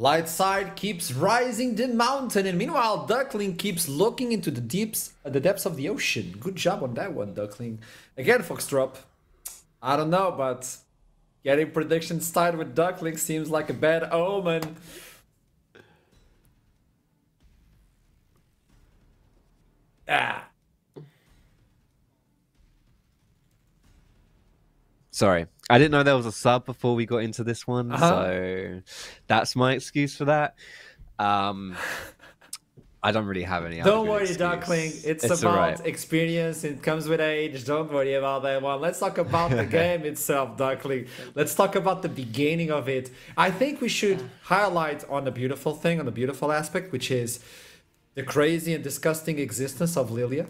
Light side keeps rising the mountain, and meanwhile Duckling keeps looking into the depths of the ocean. Good job on that one, Duckling. Again, Foxtrot. I don't know, but getting predictions tied with Duckling seems like a bad omen. Ah. Sorry, I didn't know there was a sub before we got into this one, so that's my excuse for that. I don't really have any. Don't worry, Duckling. It's about experience. It comes with age. Don't worry about that one. Let's talk about the game itself, Duckling. Let's talk about the beginning of it. I think we should highlight on the beautiful thing, on the beautiful aspect, which is the crazy and disgusting existence of Lilia.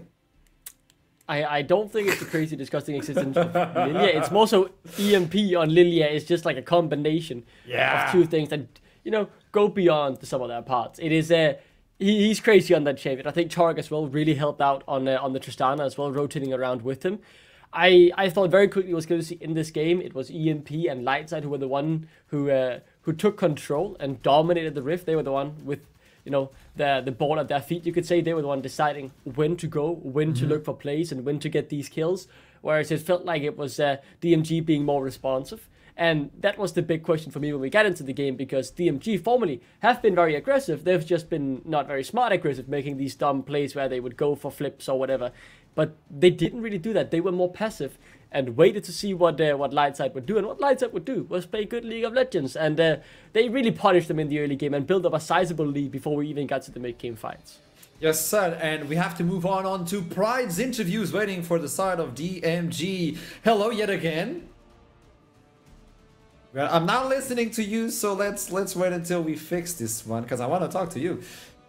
I don't think it's a crazy, disgusting existence of Lilia. It's more so EMP on Lilia is just like a combination of two things that, you know, go beyond the sum of their parts. It is he's crazy on that shape. I think Tarek as well really helped out on the Tristana as well, rotating around with him. I thought very quickly was going to see in this game it was EMP and Lightside who were the one who took control and dominated the Rift. They were the one with, you know, the ball at their feet, you could say. They were the one deciding when to go, when to look for plays, and when to get these kills. Whereas it felt like it was DMG being more responsive. And that was the big question for me when we got into the game, because DMG formerly have been very aggressive. They've just been not very smart aggressive, making these dumb plays where they would go for flips or whatever. But they didn't really do that. They were more passive and waited to see what Lightside would do. And what Lightside would do was play good League of Legends. And they really punished them in the early game and built up a sizable lead before we even got to the mid-game fights. Yes, sir. And we have to move on to Pride's interviews, waiting for the side of DMG. Hello yet again. Well, I'm not listening to you, so let's wait until we fix this one, because I want to talk to you.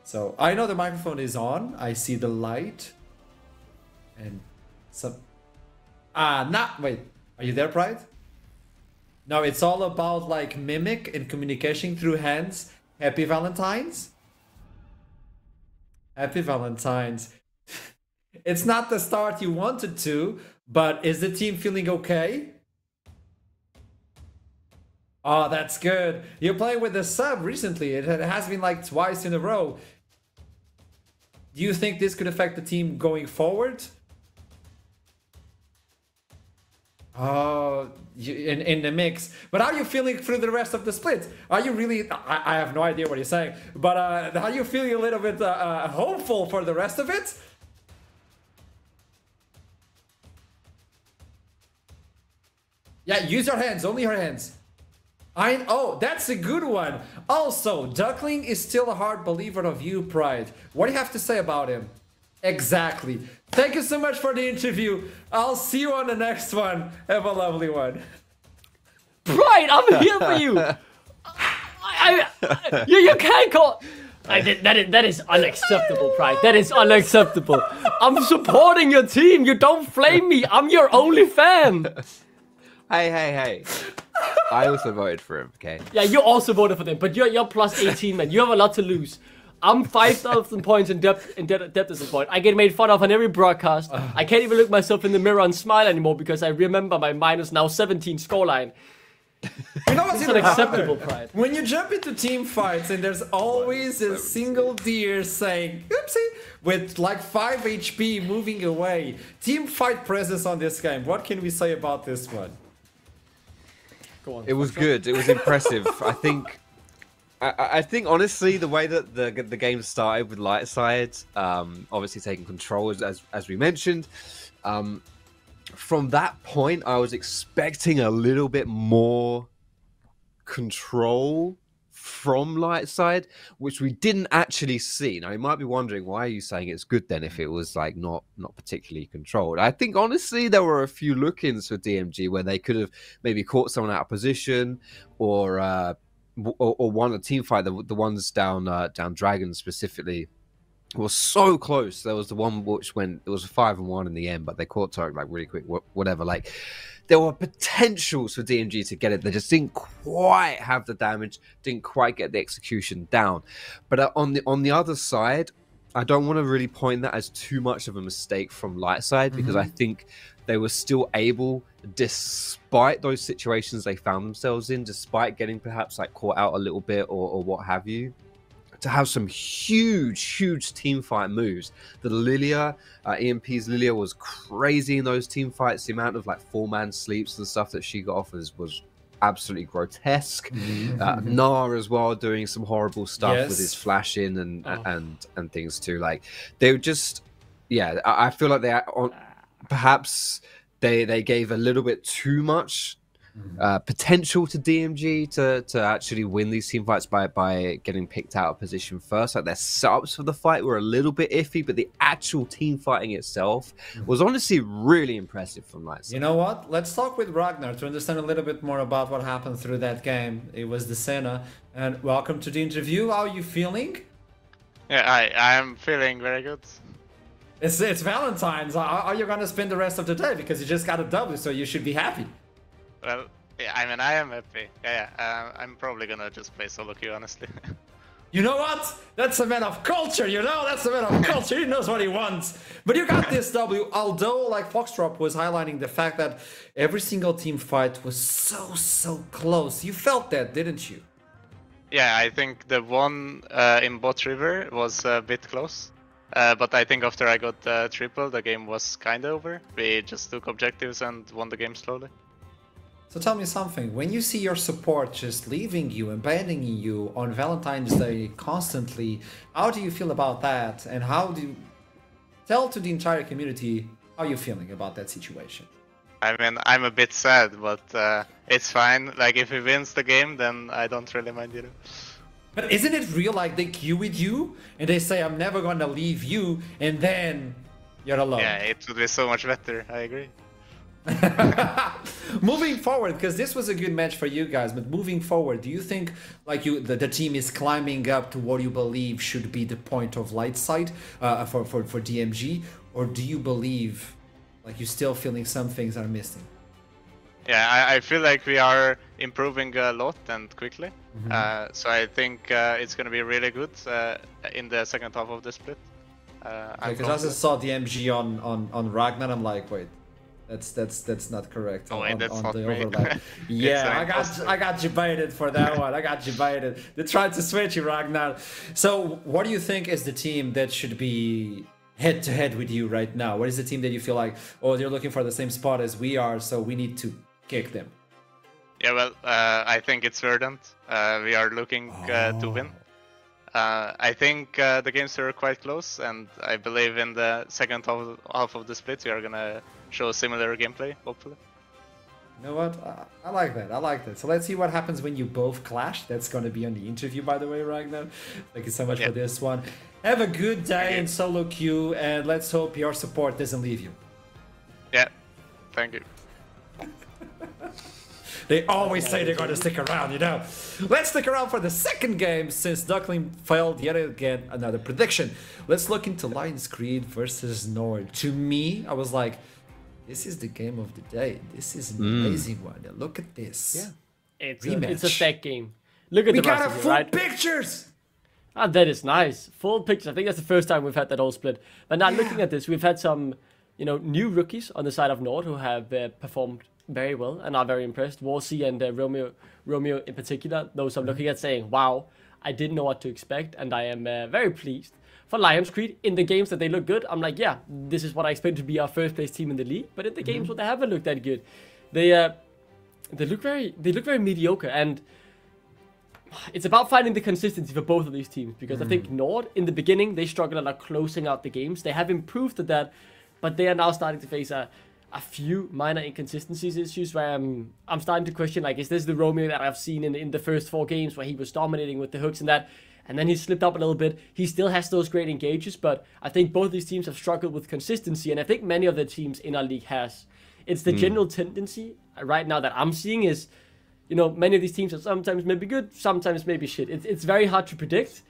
So I know the microphone is on. I see the light. And some... wait, are you there, Pride? No, it's all about like mimic and communication through hands. Happy Valentine's. Happy Valentine's. It's not the start you wanted to, but is the team feeling okay? Oh, that's good. You're playing with the sub recently. It has been like twice in a row. Do you think this could affect the team going forward? Oh, in the mix. But how are you feeling through the rest of the split? Are you really... I have no idea what you're saying. But are you feeling a little bit hopeful for the rest of it? Yeah, use your hands. Only your hands. Oh, that's a good one. Also, Duckling is still a hard believer of you, Pride. What do you have to say about him? Exactly. Thank you so much for the interview. I'll see you on the next one. Have a lovely one. Pride, I'm here for you. You can't call... That is unacceptable, Pride. That is unacceptable. I'm supporting your team. You don't flame me. I'm your only fan. Hey. I also voted for him, okay? Yeah, you also voted for them, but you're plus 18, man. You have a lot to lose. I'm 5,000 points in depth at this point. I get made fun of on every broadcast. I can't even look myself in the mirror and smile anymore because I remember my minus now 17 scoreline. You know what's unacceptable, Pride. When you jump into team fights and there's always a single deer saying, oopsie, with like 5 HP moving away. Team fight presence on this game. What can we say about this one? Go on. It was good. It was impressive. I think honestly, the way that the game started with Lightside, obviously taking control as we mentioned, from that point, I was expecting a little bit more control from Lightside, which we didn't actually see. Now, you might be wondering, why are you saying it's good then if it was like not particularly controlled? I think, honestly, there were a few look-ins for DMG where they could have maybe caught someone out of position or won a team fight. The ones down Dragon specifically was so close. There was the one which went, it was a 5-1 in the end, but they caught Tarek like really quick, whatever. Like, there were potentials for DMG to get it. They just didn't quite have the damage, didn't quite get the execution down. But on the other side, I don't want to really point that as too much of a mistake from Lightside, because I think they were still able, despite those situations they found themselves in, despite getting perhaps like caught out a little bit or what have you, to have some huge team fight moves. The Lilia, EMP's Lilia was crazy in those team fights. The amount of like 4-man sleeps and stuff that she got off was absolutely grotesque. Gnar as well, doing some horrible stuff with his flashing and things too. Like they were just, I feel like perhaps they gave a little bit too much potential to DMG to actually win these team fights by getting picked out of position first. Like their setups for the fight were a little bit iffy, but the actual team fighting itself was honestly really impressive from Lightside. You know what? Let's talk with Ragnar to understand a little bit more about what happened through that game. It was the Senna, and welcome to the interview. How are you feeling? Yeah, I am feeling very good. It's Valentine's. How are you gonna spend the rest of the day? Because you just got a W, so you should be happy. Well, yeah, I mean, I am happy. I'm probably gonna just play solo queue, honestly. You know what? That's a man of culture, you know? That's a man of culture. He knows what he wants. But you got this W, although, like Foxtrot was highlighting the fact that every single team fight was so close. You felt that, didn't you? Yeah, I think the one in Bot River was a bit close. But I think after I got triple, the game was kind of over. We just took objectives and won the game slowly. So tell me something, when you see your support just leaving you, abandoning you on Valentine's Day constantly, how do you feel about that? And how do you tell to the entire community how you're feeling about that situation? I mean, I'm a bit sad, but it's fine. Like, if he wins the game, then I don't really mind, you know. But isn't it real, like they queue with you and they say, I'm never gonna leave you, and then you're alone? Yeah, it would be so much better, I agree. Moving forward, because this was a good match for you guys, but moving forward, do you think like the team is climbing up to what you believe should be the point of Lightside for DMG, or do you believe like you're still feeling some things are missing? Yeah, I feel like we are improving a lot and quickly. So I think it's going to be really good in the second half of the split. Because I just saw DMG on Ragnar, I'm like, wait. That's not correct. Oh, wait, that's on not the me. overlap. Yeah, I got you baited for that one. I got you baited. They tried to switch you, Ragnar. So, what do you think is the team that should be head to head with you right now? What is the team that you feel like, oh, they're looking for the same spot as we are, so we need to kick them? Yeah, well, I think it's Verdant. We are looking to win. I think the games were quite close, and I believe in the second half of the split we are gonna show similar gameplay, hopefully. You know what? I like that. I like that. So let's see what happens when you both clash. That's going to be on the interview, by the way, Ragnar. Thank you so much for this one. Have a good day in solo queue, and let's hope your support doesn't leave you. Yeah, thank you. They always say they're going to stick around, you know. Let's stick around for the second game since Duckling failed yet again another prediction. Let's look into Lions Creed versus Nord. To me, I was like, this is the game of the day. This is an amazing one. Look at this. Yeah, it's a stack game. Look at we the got rest a of full it, right? pictures. Ah, that is nice. Full pictures. I think that's the first time we've had that whole split. But now looking at this, we've had some, new rookies on the side of Nord who have performed very well and are very impressed. Warzy and Romeo in particular, those I'm looking at saying, wow, I didn't know what to expect, and I am very pleased. For Lions Creed, in the games that they look good, I'm like, yeah, this is what I expect to be our first place team in the league. But in the games where they haven't looked that good, they look very mediocre, and it's about finding the consistency for both of these teams, because I think Nord in the beginning they struggled a lot closing out the games. They have improved at that, but they are now starting to face a few minor inconsistencies issues where I'm starting to question, like, is this the Romeo that I've seen in the first 4 games where he was dominating with the hooks and that? And then he slipped up a little bit. He still has those great engages, but I think both these teams have struggled with consistency, and I think many of the teams in our league has. It's the general tendency right now that I'm seeing is, many of these teams are sometimes maybe good, sometimes maybe shit. It's very hard to predict,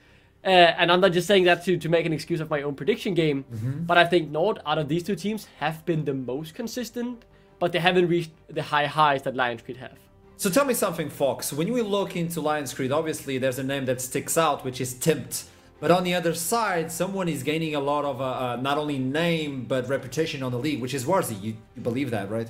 and I'm not just saying that to make an excuse of my own prediction game, but I think Nord, out of these 2 teams, have been the most consistent, but they haven't reached the high highs that Lions Creed have. So tell me something, Fox. When we look into Lions Creed, obviously there's a name that sticks out, which is Timt. But on the other side, someone is gaining a lot of not only name but reputation on the league, which is Warzy. You believe that, right?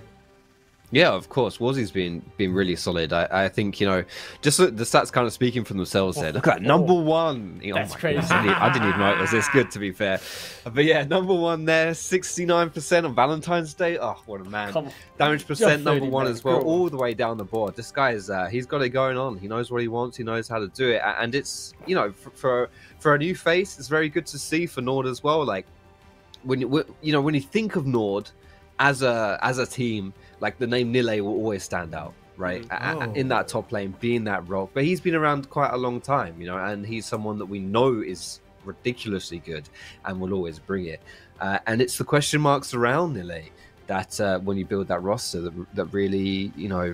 Yeah, of course. Warzy's been really solid. I think, you know, just the stats kind of speaking for themselves there. Look at that, number one. That's crazy. I didn't even know it was this good, to be fair. But yeah, number one there, 69% on Valentine's Day. Oh, what a man. Damage percent, number one as well, all the way down the board. This guy is, he's got it going on. He knows what he wants. He knows how to do it. And it's, you know, for a new face, it's very good to see for Nord as well. Like, when you think of Nord as a team, like the name Nille will always stand out, right? In that top lane, being that rock. But he's been around quite a long time, you know, and he's someone that we know is ridiculously good and will always bring it. And it's the question marks around Nille that when you build that roster that really, you know,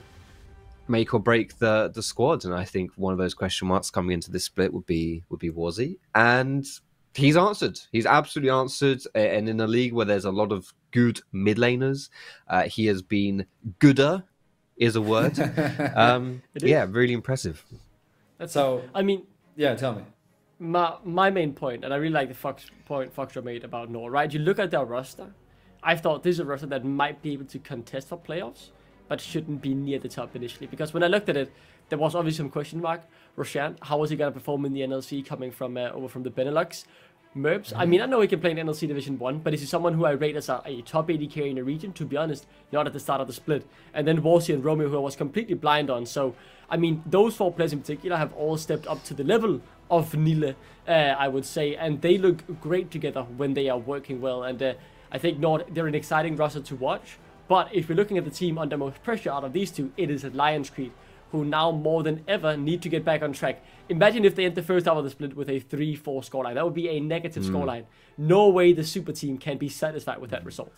make or break the squad. And I think one of those question marks coming into this split would be Warzy. And he's answered. He's absolutely answered. And in a league where there's a lot of good mid laners, he has been gooder, is a word. Yeah, really impressive. So, I mean, yeah, tell me. My main point, and I really like the point Foxtrot made about Nord, right? You look at their roster. I thought this is a roster that might be able to contest for playoffs, but shouldn't be near the top initially. Because when I looked at it, there was obviously some question mark. Roshan, how was he going to perform in the NLC coming from over from the Benelux? Merps, I mean, I know he can play in NLC Division 1, but is he someone who I rate as a top 80 carry in the region? To be honest, not at the start of the split. And then Warzy and Romeo, who I was completely blind on. So, I mean, those four players in particular have all stepped up to the level of Nille, I would say. And they look great together when they are working well. And I think Nord, they're an exciting roster to watch. But if we're looking at the team under most pressure out of these two, it is Lions Creed, who now more than ever need to get back on track. Imagine if they end the first half of the split with a 3-4 scoreline. That would be a negative scoreline. No way the super team can be satisfied with that result.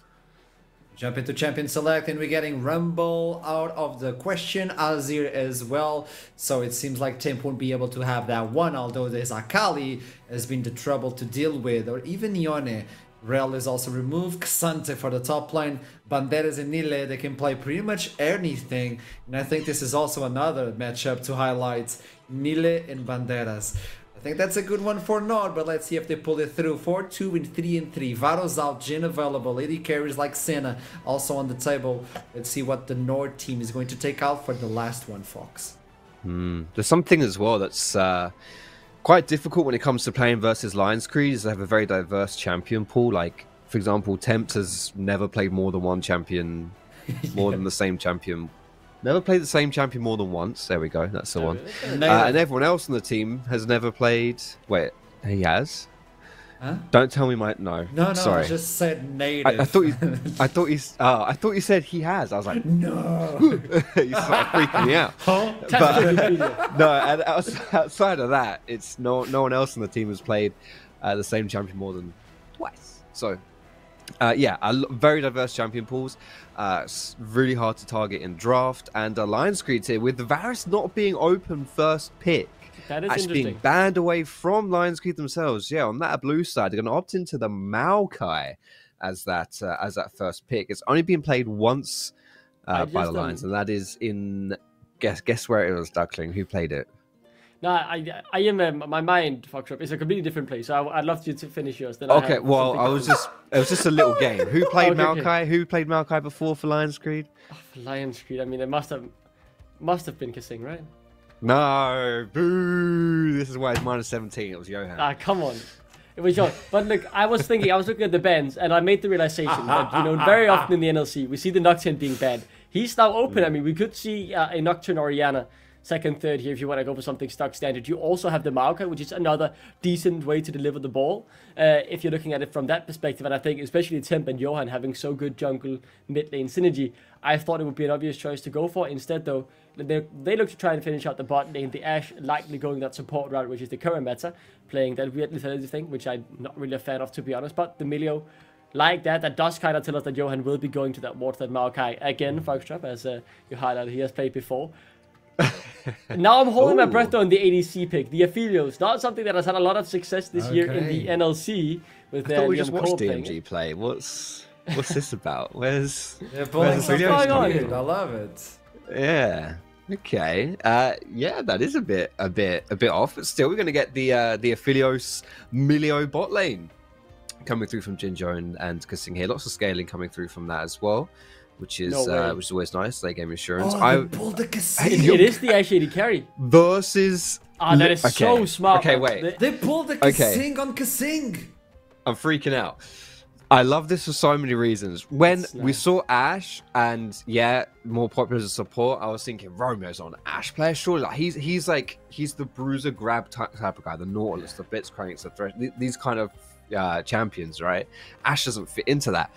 Jump into Champion Select, and we're getting Rumble out of the question, Azir as well. So it seems like Temp won't be able to have that one, although there's Akali has been the trouble to deal with, or even Yone. Rel is also removed, Xante for the top lane, Banderas and Nille, they can play pretty much anything, and I think this is also another matchup to highlight, Nille and Banderas. I think that's a good one for Nord, but let's see if they pull it through. 4-2 and 3-3, Varo's out, Jhin available, AD carries like Senna also on the table. Let's see what the Nord team is going to take out for the last one, Fox. There's something as well that's quite difficult when it comes to playing versus Lions Creed. They have a very diverse champion pool. Like, for example, Tempt has never played more than one champion, more than the same champion. Never played the same champion more than once. There we go. That's the one. And everyone else on the team has never played. Wait, he has? Huh? Don't tell me my no. No, sorry. I just said native. I thought you said he has. I was like, no. You started freaking me out. Huh? But, no, and outside of that, it's no one else on the team has played the same champion more than twice. So, yeah, very diverse champion pools. It's really hard to target in draft. And Lions Creed here, with the Varus not being open first pick, that is actually being banned away from Lions Creed themselves. Yeah, on that blue side, they're going to opt into the Maokai as that first pick. It's only been played once by the Lions, and that is in guess where it was, Duckling. Who played it? No, I am my mind, Foxtrot, is a completely different place. So I'd love you to finish yours. Then okay, it was just a little game. Who played Maokai? Okay. Who played Maokai before for Lions Creed? Oh, for Lions Creed, I mean, it must have been Kasing, right? No, boo! This is why it's -17. It was Johan. Ah, come on. It was Johan. But look, I was looking at the bans, and I made the realization that, you know, very often in the NLC, we see the Nocturne being banned. He's now open. I mean, we could see a Nocturne Orianna second, third here if you want to go for something stock standard. You also have the Maokai, which is another decent way to deliver the ball, if you're looking at it from that perspective. And I think especially Temp and Johan having so good jungle mid lane synergy, I thought it would be an obvious choice to go for. Instead, though, they look to try and finish out the bot lane. The Ashe likely going that support route, which is the current meta, playing that weird lethality thing, which I'm not really a fan of, to be honest. But the Milio, like that does kind of tell us that Johan will be going to that ward, that Maokai again, Foxtrot, as you highlighted, he has played before. Now I'm holding my breath on the ADC pick, the Aphelios. Not something that has had a lot of success this year in the NLC. With I thought we just watched DMG play. What's this about? Where's pulling Aphelios going on? I love it. Yeah. Okay. Yeah, that is a bit off, but still, we're going to get the Aphelios Milio bot lane coming through from Jinjo and Kissing here. Lots of scaling coming through from that as well, which is always nice. Late game insurance. Oh, they pulled the Kissing. It is the AD carry. Versus. That is so smart. Okay, man. wait. They pulled the Kissing on Kissing. I'm freaking out. I love this for so many reasons. When we saw Ashe and more popular as a support, I was thinking Romeo's on Ashe player. Surely, like, he's the bruiser grab type of guy, the Nautilus, the Blitzcranks, the Thresh, these kind of champions, right? Ashe doesn't fit into that.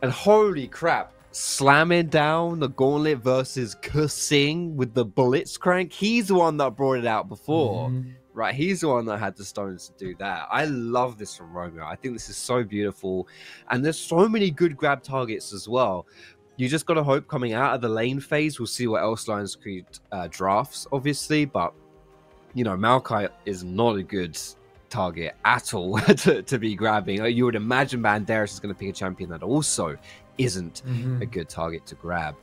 And holy crap, slamming down the gauntlet versus Kissing with the Blitzcrank. He's the one that brought it out before. Right, he's the one that had the stones to do that. I love this from Romeo. I think this is so beautiful. And there's so many good grab targets as well. You just got to hope coming out of the lane phase, we'll see what else Lions Creed drafts, obviously. But, you know, Maokai is not a good target at all to be grabbing. You would imagine Banderas is going to pick a champion that also isn't a good target to grab.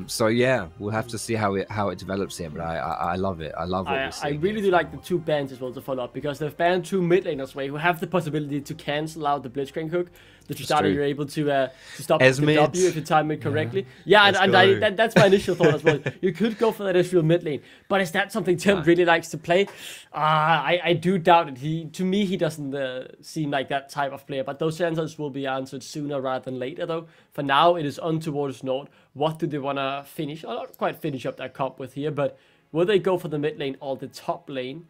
So yeah, we'll have to see how it develops here, but I love it. I love what we're seeing. I really do like the two bans as well to follow up, because they've banned two mid laners who have the possibility to cancel out the Blitzcrank hook. The Tristana, you're able to stop the W if you time it correctly. Yeah, and that's my initial thought as well. You could go for that Ezreal mid lane, but is that something Tim really likes to play? I do doubt it. To me, he doesn't seem like that type of player, but those answers will be answered sooner rather than later, though. For now, it is on towards Nord. What do they want to finish? Or not quite finish up that comp with here, but will they go for the mid lane or the top lane?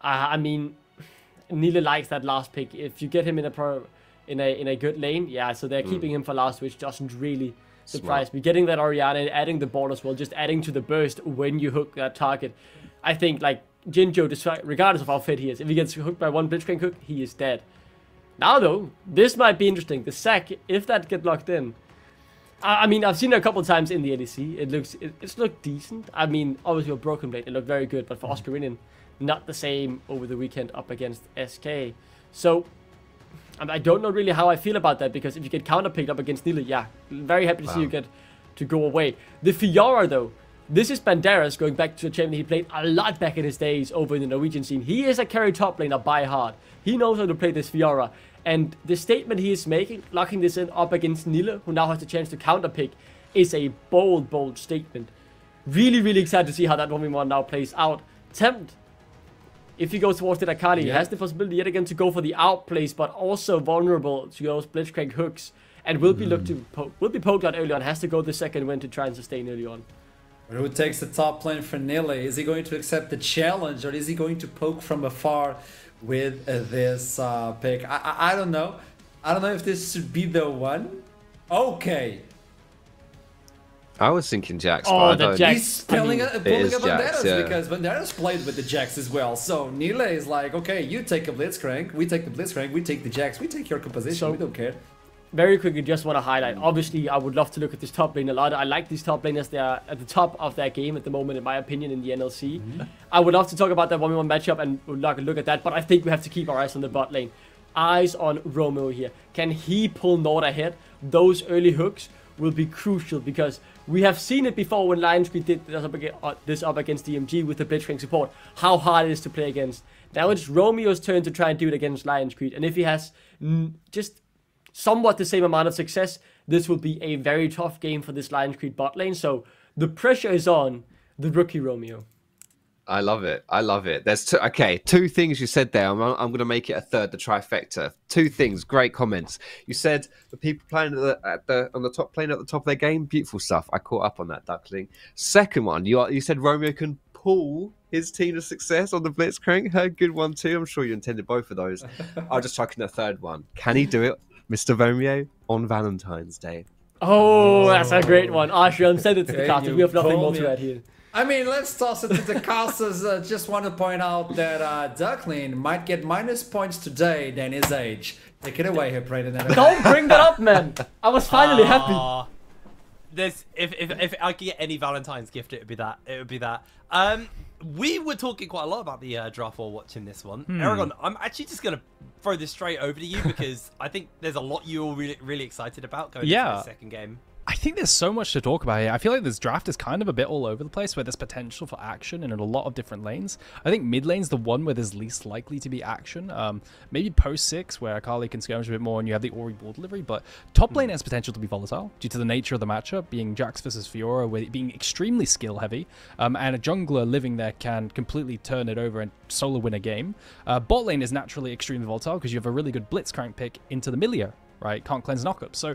I mean, Nile likes that last pick. If you get him in a good lane, so they're keeping him for last, which doesn't really surprise me. Getting that Orianna and adding the ball as well, just adding to the burst when you hook that target. I think, like, Jinjo, regardless of how fit he is, if he gets hooked by one Blitzcrank hook, he is dead. Now, though, this might be interesting. The sack, if that get locked in, I mean, I've seen it a couple of times in the LEC. It's looked decent. I mean, obviously with Broken Blade, it looked very good, but for Oscarinian, not the same over the weekend up against SK. So, I don't know really how I feel about that, because if you get counterpicked up against Nile, very happy to see you get to go away. The Fiora, though, this is Banderas going back to a champion he played a lot back in his days over in the Norwegian scene. He is a carry top laner by heart. He knows how to play this Fiora. And the statement he is making, locking this in up against Nile, who now has the chance to counterpick, is a bold, bold statement. Really, really excited to see how that 1v1 now plays out. Tempt, if he goes towards the Akali, he has the possibility yet again to go for the outplays, but also vulnerable to those Blitzcrank hooks, and will be poked out early on. Has to go the second win to try and sustain early on. But who takes the top lane for Nile? Is he going to accept the challenge, or is he going to poke from afar with this pick? I don't know. I don't know if this should be the one. Okay. I was thinking Jax. The Jax. He's pulling up Banderas because Banderas played with the Jax as well. So Nile is like, okay, you take a Blitzcrank, we take the Blitzcrank, we take the Jax, we take your composition, we don't care. Very quickly, just want to highlight, obviously, I would love to look at this top lane a lot. I like these top laners. They are at the top of their game at the moment, in my opinion, in the NLC. I would love to talk about that 1v1 matchup and look at that, but I think we have to keep our eyes on the bot lane. Eyes on Romeo here. Can he pull Nord ahead? Those early hooks will be crucial, because we have seen it before when Lions Creed did this up against DMG with the Blitzcrank support, how hard it is to play against. Now it's Romeo's turn to try and do it against Lions Creed, and if he has just somewhat the same amount of success, this will be a very tough game for this Lions Creed bot lane. So the pressure is on the rookie Romeo. I love it. I love it. There's two things you said there. I'm going to make it a third, the trifecta. Two things, great comments. You said the people playing on the top lane at the top of their game, beautiful stuff. I caught up on that, Duckling. Second one, you said Romeo can pull his team to success on the Blitzcrank. Good one too. I'm sure you intended both of those. I'll just chuck in a third one. Can he do it, Mr. Romeo, on Valentine's Day? Oh, that's a great one. Ashiram, send it to the casters. We have nothing more to add here. I mean, let's toss it to the casters. Just want to point out that Duckling might get minus points today than his age. Take it away here, Brayden. Don't bring that up, man. I was finally happy. If I could get any Valentine's gift, it would be that. It would be that. We were talking quite a lot about the draft while watching this one. Aragon, I'm actually just going to throw this straight over to you, because I think there's a lot you're really excited about going into the second game. I think there's so much to talk about here. I feel like this draft is kind of a bit all over the place, where there's potential for action in a lot of different lanes. I think mid lane's the one where there's least likely to be action. Maybe post 6, where Akali can skirmish a bit more and you have the Ori ball delivery, but top lane has potential to be volatile due to the nature of the matchup, being Jax versus Fiora, with it being extremely skill heavy, and a jungler living there can completely turn it over and solo win a game. Bot lane is naturally extremely volatile because you have a really good Blitzcrank pick into the Milia, right? Can't cleanse knockup. So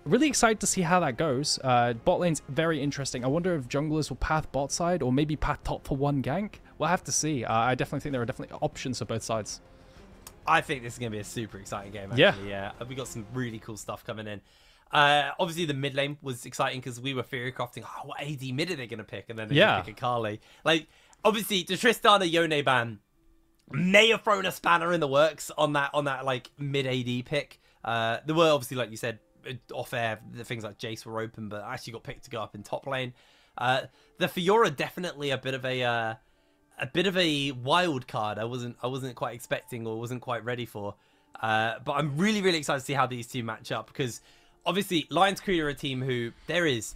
really excited to see how that goes. Bot lane's very interesting. I wonder if junglers will path bot side or maybe path top for one gank. We'll have to see. I definitely think there are definitely options for both sides. I think this is going to be a super exciting game, actually. Yeah. We got some really cool stuff coming in. Obviously, the mid lane was exciting because we were theory crafting, what AD mid are they going to pick? And then they pick Akali. Like, obviously, the Tristana Yone ban may have thrown a spanner in the works on that like mid AD pick. There were obviously, like you said, off air, the things like Jace were open, but actually got picked to go up in top lane. The Fiora definitely a bit of a wild card. I wasn't quite expecting or wasn't quite ready for. But I'm really, really excited to see how these two match up, because obviously Lions Creed are a team who there is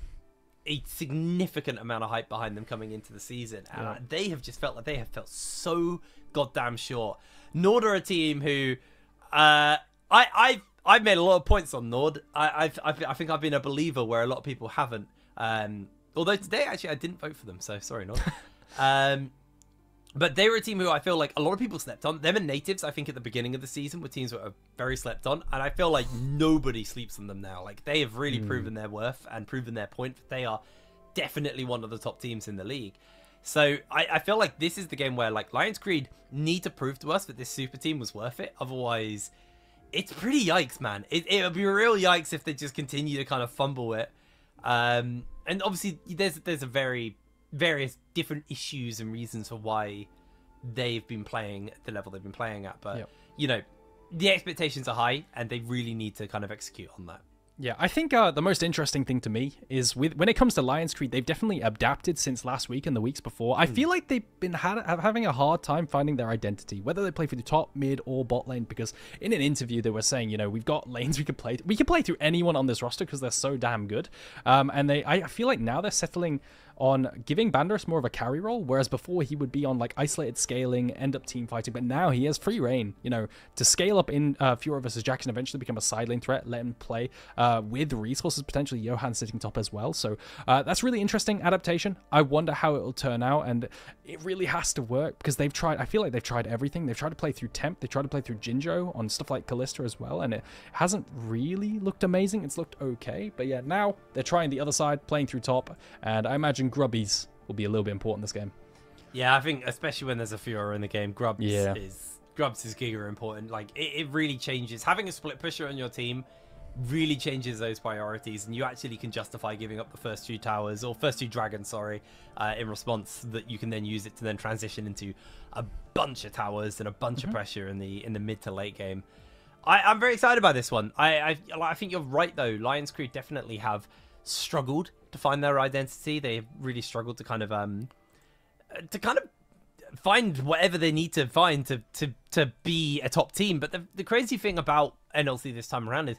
a significant amount of hype behind them coming into the season, and they have just felt like they have felt so goddamn short. Nord are a team who I've made a lot of points on Nord. I think I've been a believer where a lot of people haven't. Although today actually I didn't vote for them, so sorry Nord. But they were a team who I feel like a lot of people slept on. Them and Natives, I think at the beginning of the season, were teams that were very slept on, and I feel like nobody sleeps on them now. Like, they have really proven their worth and proven their point. They are definitely one of the top teams in the league. So I feel like this is the game where, like, Lions Creed need to prove to us that this super team was worth it. Otherwise, it's pretty yikes, man. It would be real yikes if they just continue to kind of fumble it. And obviously, there's a various different issues and reasons for why they've been playing at the level they've been playing at, but you know, the expectations are high and they really need to kind of execute on that. Yeah, I think the most interesting thing to me is when it comes to Lions Creed, they've definitely adapted since last week and the weeks before. I feel like they've been having a hard time finding their identity, whether they play for the top, mid, or bot lane, because in an interview they were saying, you know, we've got lanes we can play. We can play through anyone on this roster because they're so damn good. And I feel like now they're settling on giving Banderas more of a carry role, whereas before he would be on like isolated scaling, end up team fighting, but now he has free reign, you know, to scale up in Fiora versus Jackson, eventually become a side lane threat, let him play with resources, potentially Johan sitting top as well. So that's really interesting adaptation. I wonder how it will turn out, and it really has to work because they've tried, I feel like they've tried everything. They've tried to play through Temp, they tried to play through Jinjo on stuff like Kalista as well, and it hasn't really looked amazing. It's looked okay, but yeah, now they're trying the other side, playing through top, and I imagine Grubbies will be a little bit important this game. Yeah, I think especially when there's a Fiora in the game, Grubs is giga important. Like, it really changes. Having a split pusher on your team really changes those priorities, and you actually can justify giving up the first two towers, or first two dragons, sorry, in response, that you can then use it to then transition into a bunch of towers and a bunch of pressure in the mid to late game. I'm very excited by this one. I think you're right though. Lions Creed definitely have struggled to find their identity. They've really struggled to kind of find whatever they need to find to be a top team. But the crazy thing about NLC this time around is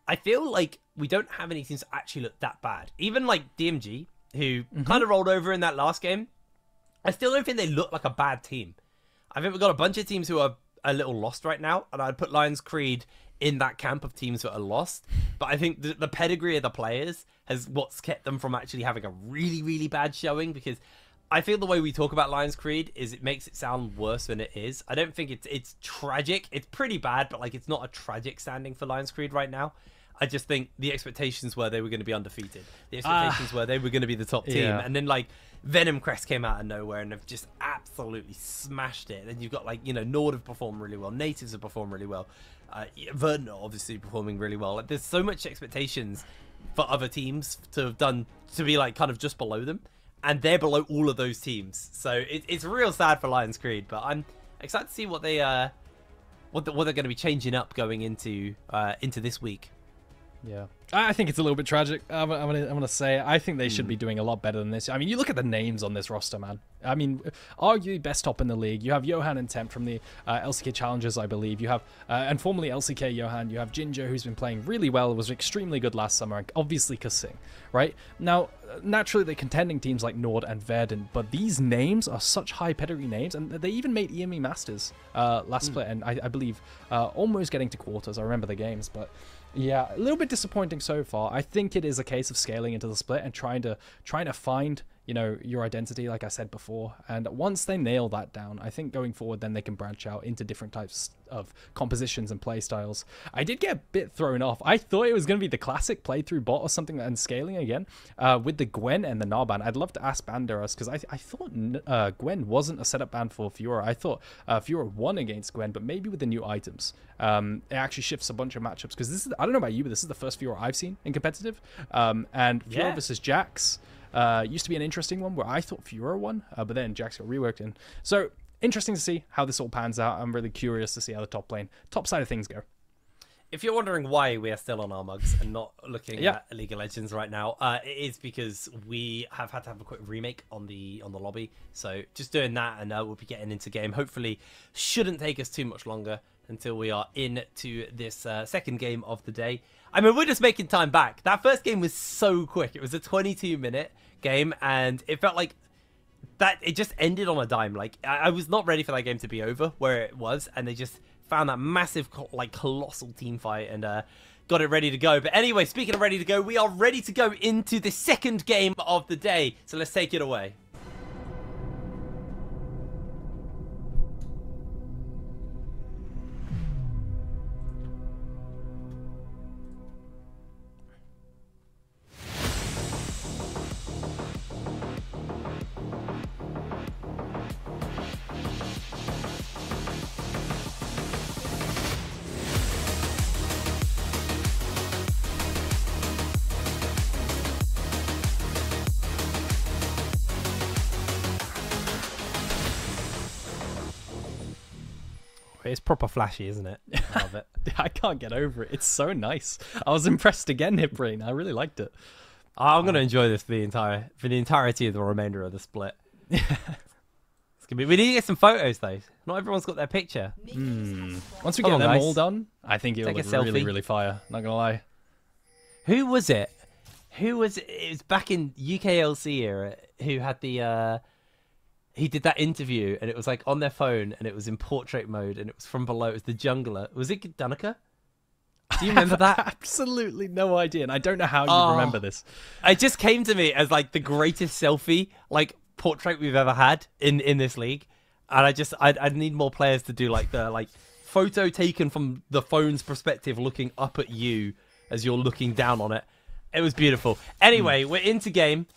I feel like we don't have any teams that actually look that bad. Even like DMG, who kind of rolled over in that last game, I still don't think they look like a bad team. I think we've got a bunch of teams who are a little lost right now, and I'd put Lions Creed in that camp of teams that are lost. But I think the pedigree of the players has what's kept them from actually having a really, really bad showing, because I feel the way we talk about Lions Creed is it makes it sound worse than it is. I don't think it's tragic. It's pretty bad, but like, it's not a tragic standing for Lions Creed right now. I just think the expectations were they were going to be undefeated. The expectations were they were going to be the top team. And then like Venom Crest came out of nowhere and have just absolutely smashed it. And you've got like, you know, Nord have performed really well. Natives have performed really well. Verdant obviously performing really well. Like, there's so much expectations for other teams to have done, to be like kind of just below them. And they're below all of those teams. So it's real sad for Lions Creed. But I'm excited to see what they what they're going to be changing up going into this week. Yeah, I think it's a little bit tragic. I'm gonna say I think they should be doing a lot better than this. I mean, you look at the names on this roster, man. I mean, arguably best top in the league. You have Johan and Temp from the LCK Challengers, I believe. You have, and formerly LCK Johan, you have Jinjo, who's been playing really well, was extremely good last summer, and obviously Kasing, right? Now, naturally, they're contending teams like Nord and Verdant, but these names are such high pedigree names, and they even made EME Masters last split, and I believe almost getting to quarters. I remember the games, but yeah, a little bit disappointing so far. I think it is a case of scaling into the split and trying to find, you know, your identity, like I said before. And once they nail that down, I think going forward, then they can branch out into different types of compositions and play styles. I did get a bit thrown off. I thought it was going to be the classic playthrough bot or something, and scaling again with the Gwen and the Gnar ban. I'd love to ask Banderas, because I thought Gwen wasn't a setup ban for Fiora. I thought Fiora won against Gwen, but maybe with the new items, it actually shifts a bunch of matchups. Because this is, I don't know about you, but this is the first Fiora I've seen in competitive. And Fiora versus Jax used to be an interesting one where I thought Fiora won, but then Jax got reworked in. So interesting to see how this all pans out. I'm really curious to see how the top side of things go. If you're wondering why we are still on our mugs and not looking at League of Legends right now, it is because we have had to have a quick remake on the lobby. So just doing that, and we'll be getting into game. Hopefully, shouldn't take us too much longer until we are into this second game of the day. I mean, we're just making time back. That first game was so quick. It was a 22-minute game, and it felt like that it just ended on a dime. Like, I was not ready for that game to be over where it was, and they just found that massive, like, colossal team fight and got it ready to go. But anyway, speaking of ready to go, we are ready to go into the second game of the day. So let's take it away. It's proper flashy, isn't it? I love it. I can't get over it. It's so nice. I was impressed again, Hipbrain. I really liked it. I'm going to enjoy this for the entirety of the remainder of the split. It's gonna be. We need to get some photos though. Not everyone's got their picture. Once we get them all done, I think it'll look really, really fire. Not gonna lie. Who was it? It was back in UKLC era. Who had the? He did that interview, and it was like on their phone, and it was in portrait mode, and it was from below. It was the jungler. Was it Danica? Do you remember that? Absolutely no idea, and I don't know how you remember this. It just came to me as like the greatest selfie, like portrait we've ever had in this league, and I need more players to do like the photo taken from the phone's perspective, looking up at you as you're looking down on it. It was beautiful. Anyway, we're into game.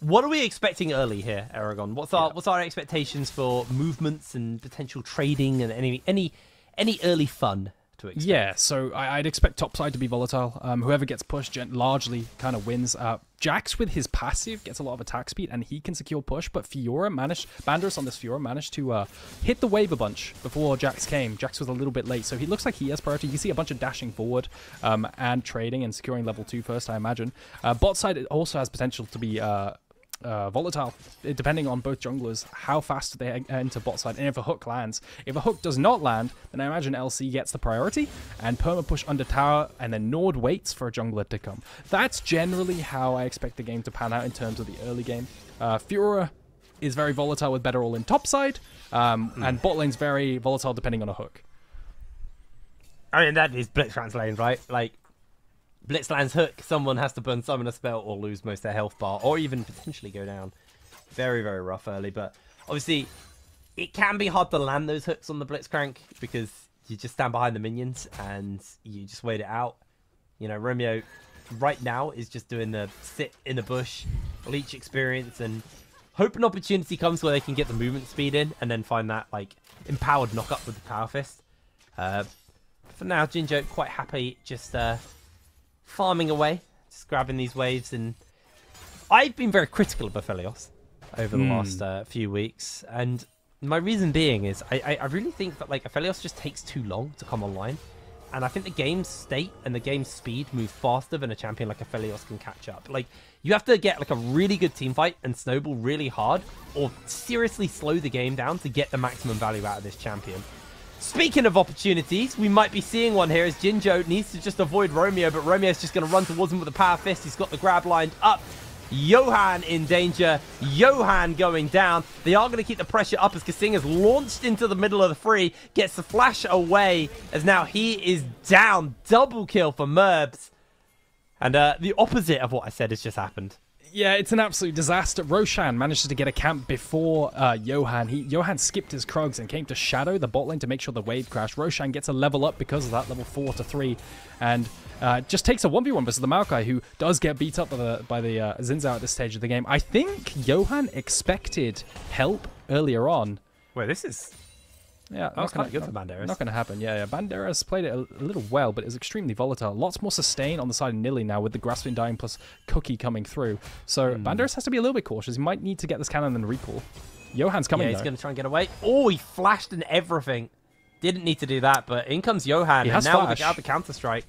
What are we expecting early here, Aragon? What's our expectations for movements and potential trading and any early fun to expect? Yeah, so I'd expect topside to be volatile. Whoever gets pushed largely kind of wins. Jax with his passive gets a lot of attack speed and he can secure push, but Banderas on this Fiora managed to hit the wave a bunch before Jax came. Jax was a little bit late, so he looks like he has priority. You see a bunch of dashing forward and trading and securing level 2 first, I imagine. Bot side also has potential to be volatile, depending on both junglers, how fast they enter bot side, and if a hook lands. If a hook does not land, then I imagine LC gets the priority, and perma push under tower, and then Nord waits for a jungler to come. That's generally how I expect the game to pan out in terms of the early game. Fiora is very volatile with better all in top side, and bot lane's very volatile depending on a hook. I mean, that is Blitzcrank's lane, right? Like, Blitzland's hook, someone has to burn summon a spell or lose most of their health bar, or even potentially go down. Very, very rough early, but obviously it can be hard to land those hooks on the Blitzcrank because you just stand behind the minions and you just wait it out. You know, Romeo right now is just doing the sit in the bush, leech experience, and hope an opportunity comes where they can get the movement speed in and then find that like empowered knock up with the Power Fist. For now, Jinjo quite happy just farming away, just grabbing these waves, and I've been very critical of Aphelios over the last few weeks, and my reason being is I really think that like Aphelios just takes too long to come online. And I think the game state and the game speed move faster than a champion like Aphelios can catch up. Like, you have to get like a really good team fight and snowball really hard, or seriously slow the game down to get the maximum value out of this champion. Speaking of opportunities, we might be seeing one here as Jinjo needs to just avoid Romeo, but Romeo's just going to run towards him with a power fist. He's got the grab lined up. Johan in danger. Johan going down. They are going to keep the pressure up as Kasing is launched into the middle of the free. Gets the flash away as now he is down. Double kill for Merbs. And the opposite of what I said has just happened. Yeah, it's an absolute disaster. Roshan manages to get a camp before Johan. Johan skipped his Krugs and came to shadow the bot lane to make sure the wave crashed. Roshan gets a level up because of that, level 4 to 3, and just takes a 1v1 versus the Maokai, who does get beat up by the Xin at this stage of the game. I think Johan expected help earlier on. Wait, this is... Yeah, that was kind of good for Banderas. Not going to happen. Yeah. Banderas played it a little well, but it was extremely volatile. Lots more sustain on the side of Nili now with the Grasping dying plus Cookie coming through. So Banderas has to be a little bit cautious. He might need to get this cannon and recall. Johan's coming, yeah, he's going to try and get away. Oh, he flashed and everything. Didn't need to do that, but in comes Johan. He and has now flash. without the Counter-Strike,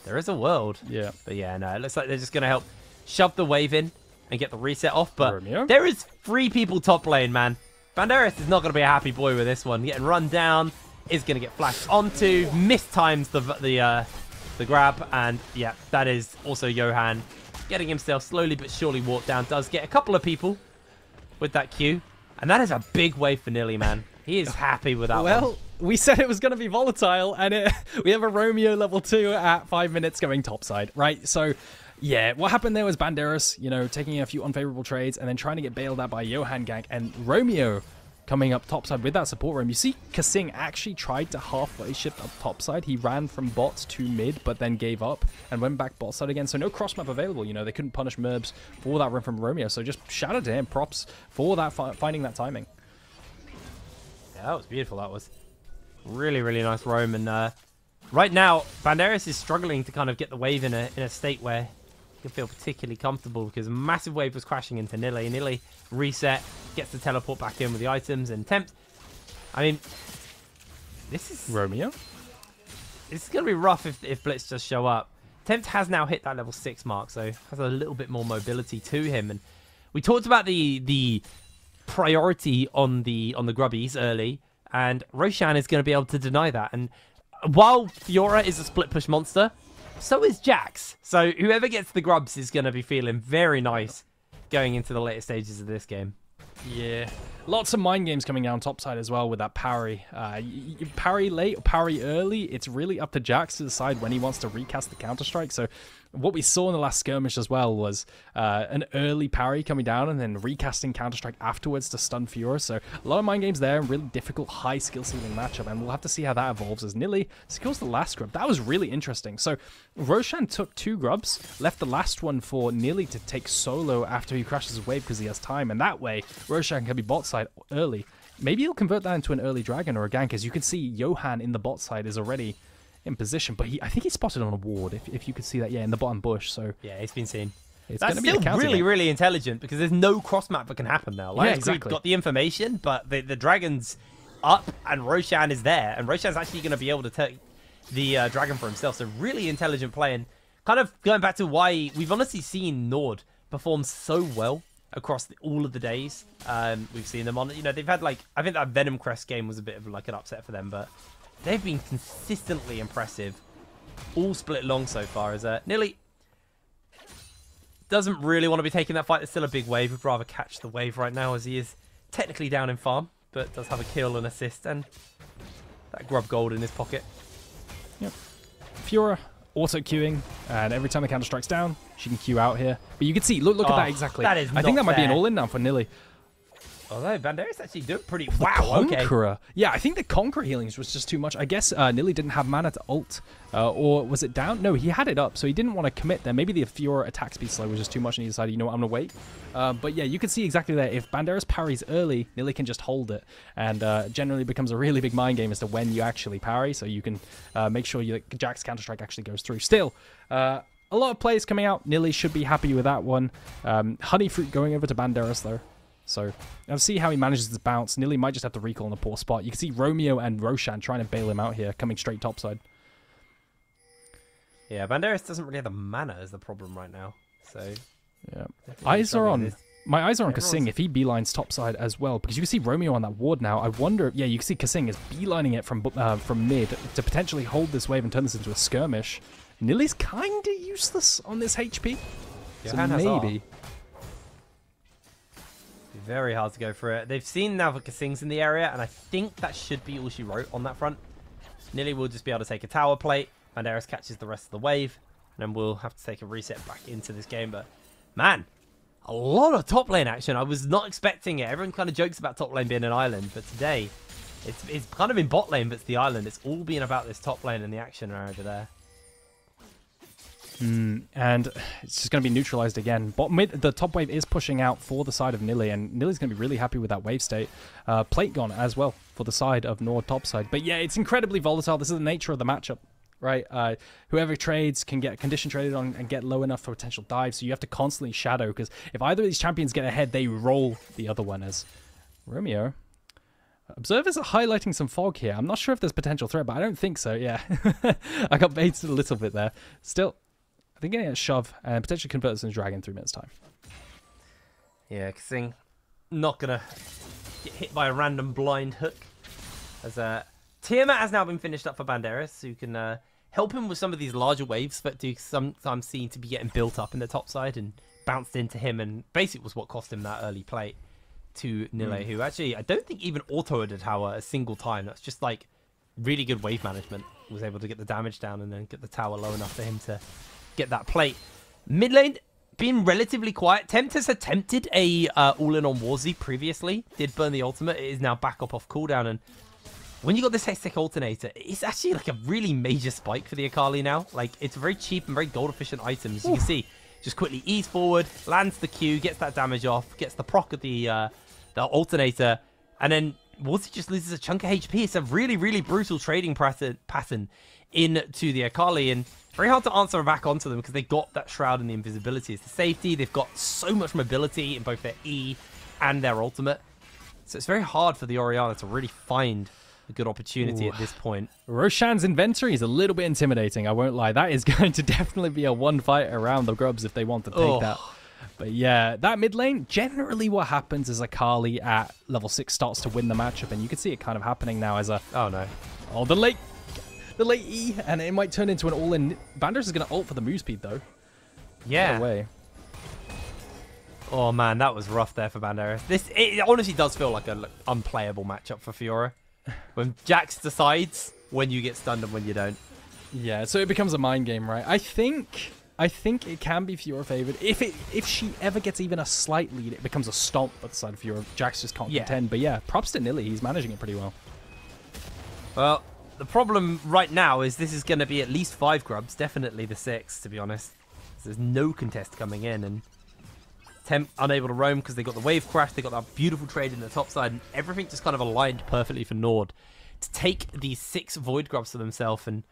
there is a world. Yeah. But yeah, no, it looks like they're just going to help shove the wave in and get the reset off. But Romeo? there is 3 people top lane, man. Banderas is not going to be a happy boy with this one. Getting run down, is going to get flashed onto, mistimes the grab, and yeah, that is also Johan getting himself slowly but surely walked down. Does get a couple of people with that Q, and that is a big wave for Nili, man. He is happy with that one. Well, we said it was going to be volatile, and we have a Romeo level 2 at 5 minutes going topside, right? So, yeah, what happened there was Banderas, you know, taking a few unfavorable trades and then trying to get bailed out by Johan gank, and Romeo coming up topside with that support roam. You see Kasing actually tried to halfway shift up topside. He ran from bot to mid, but then gave up and went back bot side again. So no cross map available. You know, they couldn't punish Merbs for that run from Romeo. So just shout out to him. Props for that finding that timing. Yeah, that was beautiful. That was really, really nice roam. And right now, Banderas is struggling to kind of get the wave in a state where he can feel particularly comfortable, because a massive wave was crashing into Nili. Nili reset, gets the teleport back in with the items, and Tempt. I mean, this is Romeo? It's going to be rough if Blitz just show up. Tempt has now hit that level 6 mark, so has a little bit more mobility to him. And we talked about the priority on the grubbies early, and Roshan is going to be able to deny that. And while Fiora is a split push monster, so is Jax. So whoever gets the grubs is going to be feeling very nice going into the later stages of this game. Yeah. Lots of mind games coming down topside as well with that parry. Parry late or parry early, it's really up to Jax to decide when he wants to recast the Counter-Strike. So what we saw in the last skirmish as well was an early parry coming down and then recasting Counter-Strike afterwards to stun Fiora. So a lot of mind games there, really difficult high skill ceiling matchup, and we'll have to see how that evolves as Nili secures the last grub. That was really interesting. So Roshan took 2 grubs, left the last one for Nili to take solo after he crashes his wave because he has time, and that way Roshan can be bot side early. Maybe he'll convert that into an early dragon or a gank. As you can see, Johan in the bot side is already in position, but I think he's spotted on a ward, if you could see that, yeah, in the bottom bush. So yeah, he's been seen. It's That's going to be still a really, game. really intelligent, because there's no cross map that can happen now. Like, Yeah, exactly. We've got the information, but the dragon's up and Roshan is there, and Roshan's actually going to be able to take the dragon for himself. So really intelligent play, and kind of going back to why we've honestly seen Nord perform so well across all of the days. We've seen them on, you know, they've had like, I think that Venom Crest game was a bit of like an upset for them, but they've been consistently impressive. All split long so far, as Nili doesn't really want to be taking that fight. There's still a big wave. Would rather catch the wave right now, as he is technically down in farm, but does have a kill and assist, and that grub gold in his pocket. Yep. Fiora auto queuing, and every time the counter strikes down, she can queue out here. But you can see, look at that exactly. That is I think not that might be an fair. all-in now for Nili. Although Banderas actually do it pretty... Wow, okay. Conqueror. Yeah, I think the Conqueror healings was just too much. I guess Nili didn't have mana to ult. Or was it down? No, he had it up, so he didn't want to commit there. Maybe the Fiora attack speed slow was just too much, and he decided, you know what, I'm going to wait. But yeah, you can see exactly there. If Banderas parries early, Nili can just hold it. And generally becomes a really big mind game as to when you actually parry, so you can make sure Jack's Counter-Strike actually goes through. Still, a lot of plays coming out. Nili should be happy with that one. Honeyfruit going over to Banderas, though. So, I'll see how he manages to bounce. Nili might just have to recall in a poor spot. You can see Romeo and Roshan trying to bail him out here, coming straight topside. Yeah, Banderas doesn't really have the mana is the problem right now. So Yeah. Eyes are on. this. My eyes are on Everyone's- Kasing if he beelines topside as well, because you can see Romeo on that ward now. I wonder, yeah, you can see Kasing is beelining it from mid to potentially hold this wave and turn this into a skirmish. Nilly's kind of useless on this HP, so Johan has R. maybe. Very hard to go for it. They've seen now that Kasing's in the area, and I think that should be all she wrote on that front. Nilly will just be able to take a tower plate. Banderas catches the rest of the wave, and then we'll have to take a reset back into this game. But man, a lot of top lane action. I was not expecting it. Everyone kind of jokes about top lane being an island, but today it's kind of in bot lane, but it's the island. It's all been about this top lane and the action over there. And it's just going to be neutralized again. The top wave is pushing out for the side of Nilly, and Nilly's going to be really happy with that wave state. Plate gone as well for the side of Nord top side. But yeah, it's incredibly volatile. This is the nature of the matchup, right? Whoever trades can get condition traded on and get low enough for potential dives, so you have to constantly shadow, because if either of these champions get ahead, they roll the other one. As Romeo... Observers are highlighting some fog here. I'm not sure if there's potential threat, but I don't think so, yeah. I got baited a little bit there. Still... I think getting a shove and potentially convert this into dragon in 3 minutes' time. Yeah, Kasing not gonna get hit by a random blind hook. As Tiamat has now been finished up for Banderas, who can help him with some of these larger waves that do sometimes seem to be getting built up in the top side and bounced into him, and basically was what cost him that early plate to Nille, who actually I don't think even autoed a tower a single time. That's just like really good wave management. Was able to get the damage down and then get the tower low enough for him to get that plate. Mid lane being relatively quiet. Tempt has attempted a all-in on Warzy previously. Did burn the ultimate. It is now back up off cooldown. And when you got this Hextech Alternator, it's actually like a really major spike for the Akali now. Like, it's a very cheap and very gold efficient item. As you can see, just quickly ease forward, lands the Q, gets that damage off, gets the proc of the Alternator, and then Warzy just loses a chunk of HP. It's a really, really brutal trading pattern into the Akali, and very hard to answer back onto them because they got that Shroud and the invisibility. It's the safety. They've got so much mobility in both their E and their ultimate. So it's very hard for the Orianna to really find a good opportunity at this point. Roshan's inventory is a little bit intimidating, I won't lie. That is going to definitely be a one fight around the grubs if they want to take that. But yeah, that mid lane, generally what happens is Akali at level 6 starts to win the matchup, and you can see it kind of happening now as a... Oh no. Oh, the late E, and it might turn into an all-in. Banderas is going to ult for the move speed, though. Yeah. No way. Oh man, that was rough there for Banderas. It honestly does feel like an unplayable matchup for Fiora. When Jax decides when you get stunned and when you don't. Yeah, so it becomes a mind game, right? I think it can be Fiora favored. If she ever gets even a slight lead, it becomes a stomp at the side of Fiora. Jax just can't contend. But yeah, props to Nilly. He's managing it pretty well. Well, the problem right now is this is going to be at least 5 grubs, definitely the 6, to be honest. There's no contest coming in, and Temp unable to roam because they got the wave crash, they got that beautiful trade in the top side, and everything just kind of aligned perfectly for Nord to take these 6 void grubs to themselves. And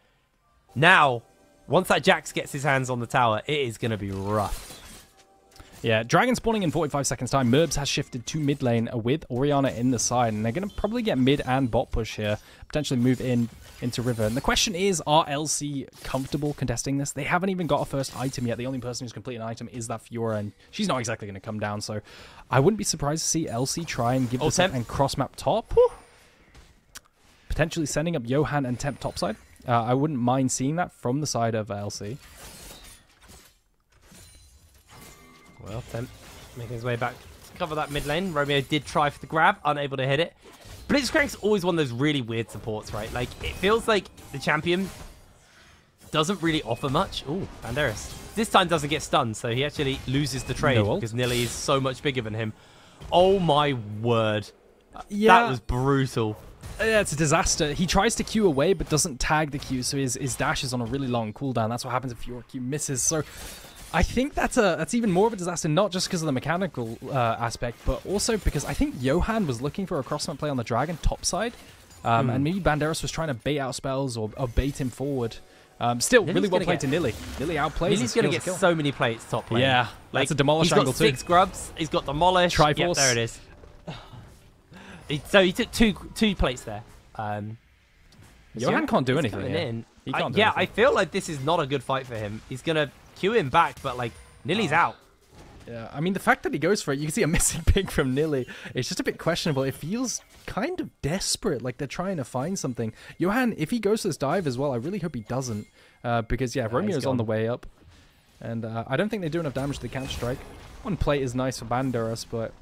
now, once that Jax gets his hands on the tower, it is going to be rough. Yeah, Dragon spawning in 45 seconds time. Merbs has shifted to mid lane with Orianna in the side, and they're going to probably get mid and bot push here, potentially move into River. And the question is, are LC comfortable contesting this? They haven't even got a first item yet. The only person who's completed an item is that Fiora, and she's not exactly going to come down, so I wouldn't be surprised to see LC try and give this up and cross-map top. Potentially sending up Johan and Temp topside. I wouldn't mind seeing that from the side of LC. Well, Temp making his way back to cover that mid lane. Romeo did try for the grab, unable to hit it. Blitzcrank's always one of those really weird supports, right? Like, it feels like the champion doesn't really offer much. Ooh, Banderas. This time doesn't get stunned, so he actually loses the trade because Nilly is so much bigger than him. Oh my word. Yeah. That was brutal. Yeah, it's a disaster. He tries to Q away, but doesn't tag the Q, so his dash is on a really long cooldown. That's what happens if your Q misses. So I think that's even more of a disaster, not just because of the mechanical aspect, but also because I think Johan was looking for a crossmap play on the Dragon topside, and maybe Banderas was trying to bait out spells or bait him forward. Still, really well played to Nilly. Nilly outplays. Nilly's going to get so many plates top lane. Yeah, like, that's a demolish angle too. He's got 6 grubs. He's got demolish. Triforce. Yep, there it is. So he took two plates there. Johan can't do anything. In. He can't do yeah, anything. I feel like this is not a good fight for him. He's gonna cue him back, but like Nilly's out. Yeah, I mean, the fact that he goes for it, you can see a missing pig from Nilly. It's just a bit questionable. It feels kind of desperate, like they're trying to find something. Johan, if he goes to this dive as well, I really hope he doesn't. Because, yeah, Romeo's on the way up. And I don't think they do enough damage to the counter-strike. One plate is nice for Banderas, but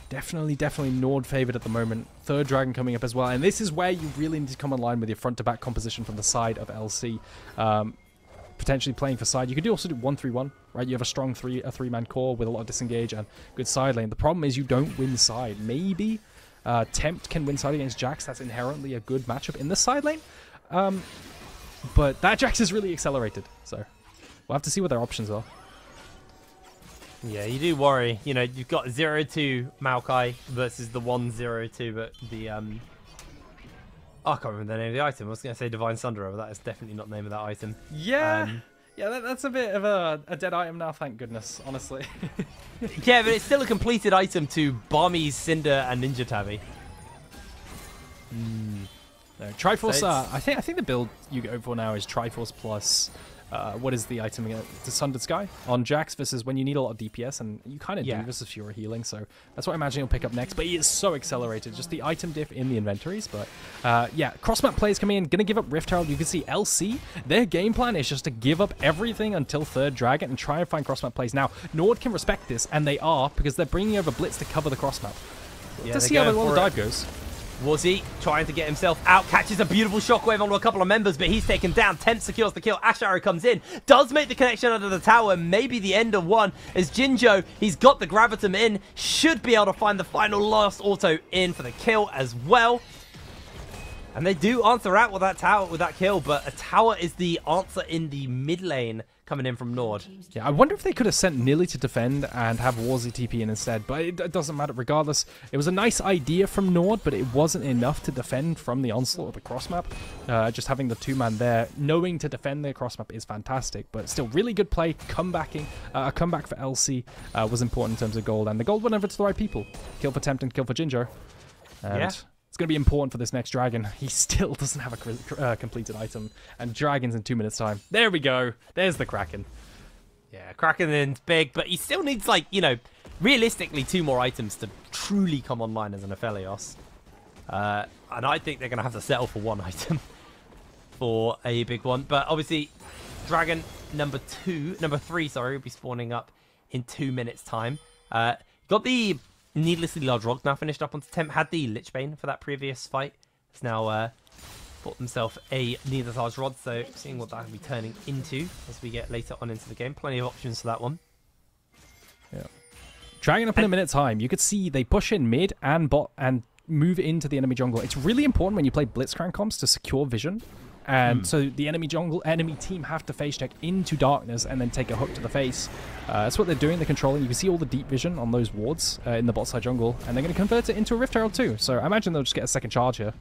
definitely Nord favored at the moment. Third Dragon coming up as well. And this is where you really need to come online with your front-to-back composition from the side of LC. Potentially playing for side. You could also do 1-3-1, right? You have a strong three-man core with a lot of disengage and good side lane. The problem is you don't win side. Maybe Tempt can win side against Jax. That's inherently a good matchup in the side lane. But that Jax is really accelerated, so we'll have to see what their options are. Yeah, you do worry. You know, you've got 0-2 Maokai versus the 1-0-2, but the I can't remember the name of the item. I was going to say Divine Sunderer, but that is definitely not the name of that item. Yeah, yeah, that's a bit of a dead item now, thank goodness, honestly. Yeah, but it's still a completed item to Barmy's Cinder and Ninja Tabby. No, Triforce, So I think the build you go for now is Triforce plus, what is the item again? The Sundered Sky on Jax versus when you need a lot of DPS, and you kind of do versus Fiora healing, so that's what I imagine he'll pick up next, but he is so accelerated, just the item diff in the inventories, but yeah, cross-map plays coming in, gonna give up Rift Herald. You can see LC, their game plan is just to give up everything until third Dragon and try and find cross-map plays. Now, Nord can respect this, and they are, because they're bringing over Blitz to cover the cross-map. Yeah, Let's see how the dive goes. Wuzzy trying to get himself out, catches a beautiful shockwave onto a couple of members, but he's taken down. Tempt secures the kill. Ash Arrow comes in, does make the connection under the tower, maybe the end of one. As Jinjo, he's got the Gravitum in, should be able to find the final last auto in for the kill as well. And they do answer out with that tower, with that kill, but a tower is the answer in the mid lane coming in from Nord. Yeah, I wonder if they could have sent Nilly to defend and have Warzy TP in instead, but it doesn't matter regardless. It was a nice idea from Nord, but it wasn't enough to defend from the onslaught of the cross-map. Just having the two-man there, knowing to defend their cross-map is fantastic, but still really good play. A comeback for LC was important in terms of gold, and the gold went over to the right people. Kill for Tempt and kill for Jinjo. And yeah. It's going to be important for this next Dragon. He still doesn't have a completed item. And Dragon's in 2 minutes' time. There we go. There's the Kraken. Yeah, Kraken in's big, but he still needs, like, you know, realistically 2 more items to truly come online as an Aphelios. And I think they're going to have to settle for 1 item for a big one. But obviously, Dragon number 3, will be spawning up in 2 minutes' time. Got the needlessly large rod now finished up on Tempt. Had the Lichbane for that previous fight. It's now bought himself a needless large rod, so seeing what that will be turning into as we get later on into the game. Plenty of options for that one. Yeah. Dragon up in a minute's time. You could see they push in mid and bot and move into the enemy jungle. It's really important when you play Blitzcrank comps to secure vision. And so the enemy team have to face check into darkness and then take a hook to the face. That's what they're doing. They're controlling. You can see all the deep vision on those wards in the bot side jungle, and they're going to convert it into a Rift Herald too. So I imagine they'll just get a second charge here.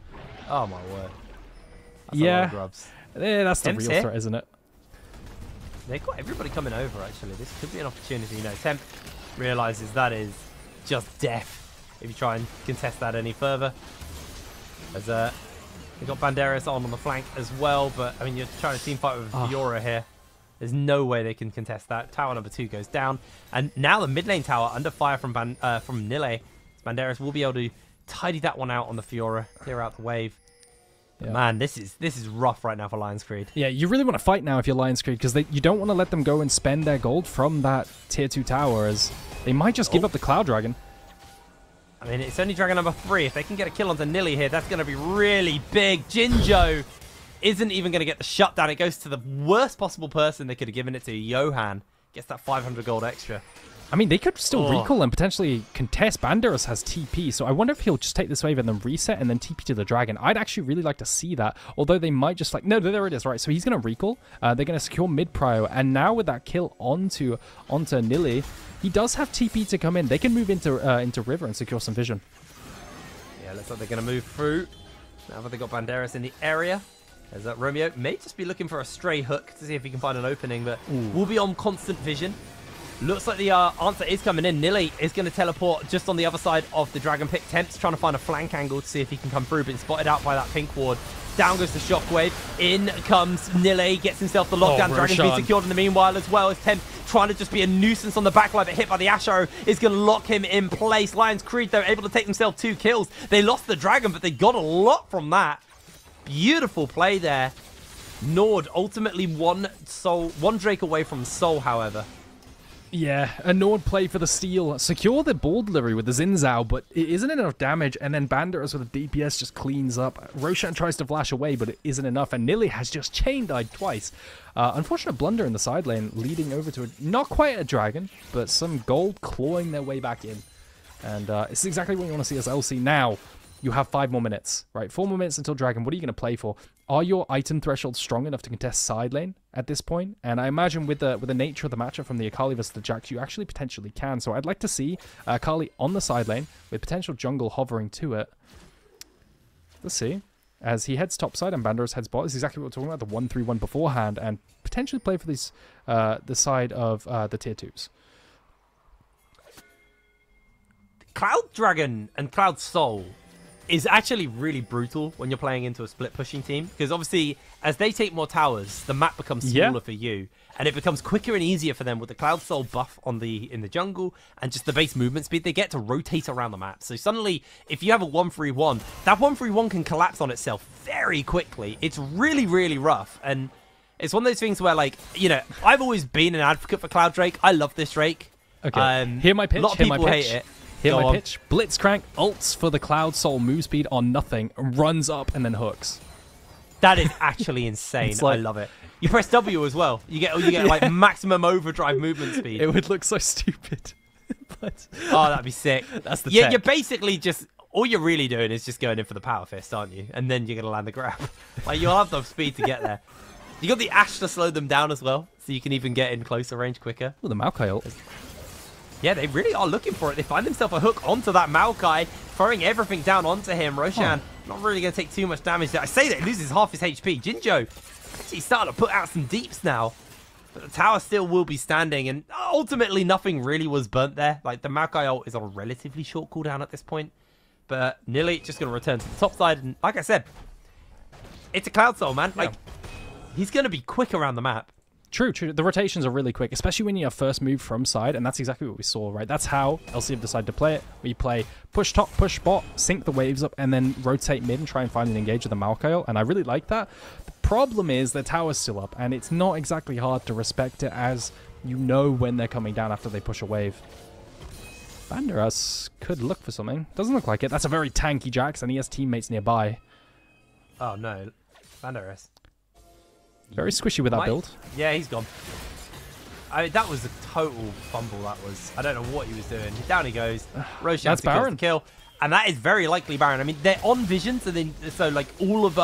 Oh my word. That's yeah, a lot of grubs. That's the Tempt's real here. threat, isn't it? They've got everybody coming over, actually. This could be an opportunity. You know, Tempt realizes that is just death if you try and contest that any further. As they've got Banderas on the flank as well, but I mean, you're trying to team fight with Fiora here. There's no way they can contest that. Tower number 2 goes down, and now the mid lane tower under fire from Nille. Banderas will be able to tidy that one out on the Fiora, clear out the wave. But Yeah. man, this is rough right now for Lions Creed. Yeah, you really want to fight now if you're Lions Creed, because you don't want to let them go and spend their gold from that tier 2 tower, as they might just give up the Cloud Dragon. I mean, it's only Dragon number 3. If they can get a kill onto Nilly here, that's going to be really big. Jinjo isn't even going to get the shutdown. It goes to the worst possible person they could have given it to. Johan gets that 500 gold extra. I mean, they could still recall and potentially contest. Banderas has TP, so I wonder if he'll just take this wave and then reset and then TP to the Dragon. I'd actually really like to see that, although they might just like... No, there it is, right. So he's going to recall. They're going to secure mid-prio, and now with that kill onto Nilly, he does have TP to come in. They can move into River and secure some vision. Yeah, looks like they're going to move through. Now that they've got Banderas in the area. As Romeo may just be looking for a stray hook to see if he can find an opening, but will be on constant vision. Looks like the answer is coming in. Nilly is going to teleport just on the other side of the Dragon Pit. Tempt's trying to find a flank angle to see if he can come through, but spotted out by that pink ward. Down goes the Shockwave. In comes Nile, gets himself the lockdown. Dragon's been Roshan. secured in the meanwhile as well as Temp trying to just be a nuisance on the backline, but hit by the Ash Arrow is going to lock him in place. Lions Creed, though, able to take themselves 2 kills. They lost the Dragon, but they got a lot from that. Beautiful play there. Nord ultimately one Drake away from Soul, however. Yeah, a Nord play for the steal. Secure the ball delivery with the Xin Zhao, but it isn't enough damage, and then Banderas with a DPS just cleans up. Roshan tries to flash away, but it isn't enough, and Nili has just chain-died twice. Unfortunate blunder in the side lane, leading over to not quite a dragon, but some gold clawing their way back in. And it's exactly what you want to see as LC. Now, you have 5 more minutes, right? 4 more minutes until dragon. What are you going to play for? Are your item thresholds strong enough to contest side lane at this point? And I imagine with the nature of the matchup from the Akali versus the Jax, you actually potentially can. So I'd like to see Akali on the side lane with potential jungle hovering to it. Let's see. As he heads top side and Banderas heads bot, this is exactly what we're talking about, the 1-3-1 beforehand, and potentially play for these the side of the tier 2s. Cloud Dragon and Cloud Soul is actually really brutal when you're playing into a split pushing team, because obviously as they take more towers, the map becomes smaller for you, and it becomes quicker and easier for them with the Cloud Soul buff in the jungle and just the base movement speed. They get to rotate around the map. So suddenly, if you have a 1-3-1, that 1-3-1 can collapse on itself very quickly. It's really, really rough, and it's one of those things where, like, you know, I've always been an advocate for Cloud Drake. I love this Drake. Okay, hear my pitch. A lot of people hate it. Hear my pitch. Blitzcrank ults for the Cloud Soul move speed on nothing, runs up and then hooks. That is actually insane. Like, I love it. You press W as well. You get like maximum overdrive movement speed. It would look so stupid. But oh, that'd be sick. That's the yeah. tech. You're basically just all you're really doing is just going in for the power fist, aren't you? And then you're gonna land the grab. Like you'll have the speed to get there. You got the Ash to slow them down as well, so you can even get in closer range quicker. Well, the Maokai ult. Yeah, they really are looking for it. They find themselves a hook onto that Maokai, throwing everything down onto him. Roshan not really going to take too much damage there. I say that he loses half his HP. Jinjo, he's starting to put out some deeps now. But the tower still will be standing, and ultimately nothing really was burnt there. Like, the Maokai ult is on a relatively short cooldown at this point. But Nili just going to return to the top side, and like I said, it's a Cloud Soul, man. Like, he's going to be quick around the map. True. The rotations are really quick, especially when you have first move from side, and that's exactly what we saw, right? That's how LC have decided to play it. We play push top, push bot, sync the waves up, and then rotate mid and try and find an engage with the Maokai ult, and I really like that. The problem is the tower's still up, and it's not exactly hard to respect it, as you know when they're coming down after they push a wave. Banderas could look for something. Doesn't look like it. That's a very tanky Jax, and he has teammates nearby. Oh, no. Banderas. Very squishy with that build. Yeah, he's gone. I mean, that was a total fumble, that was. I don't know what he was doing. Down he goes. Roshan That's Baron. Kill. And that is very likely Baron. I mean, they're on vision, so like all of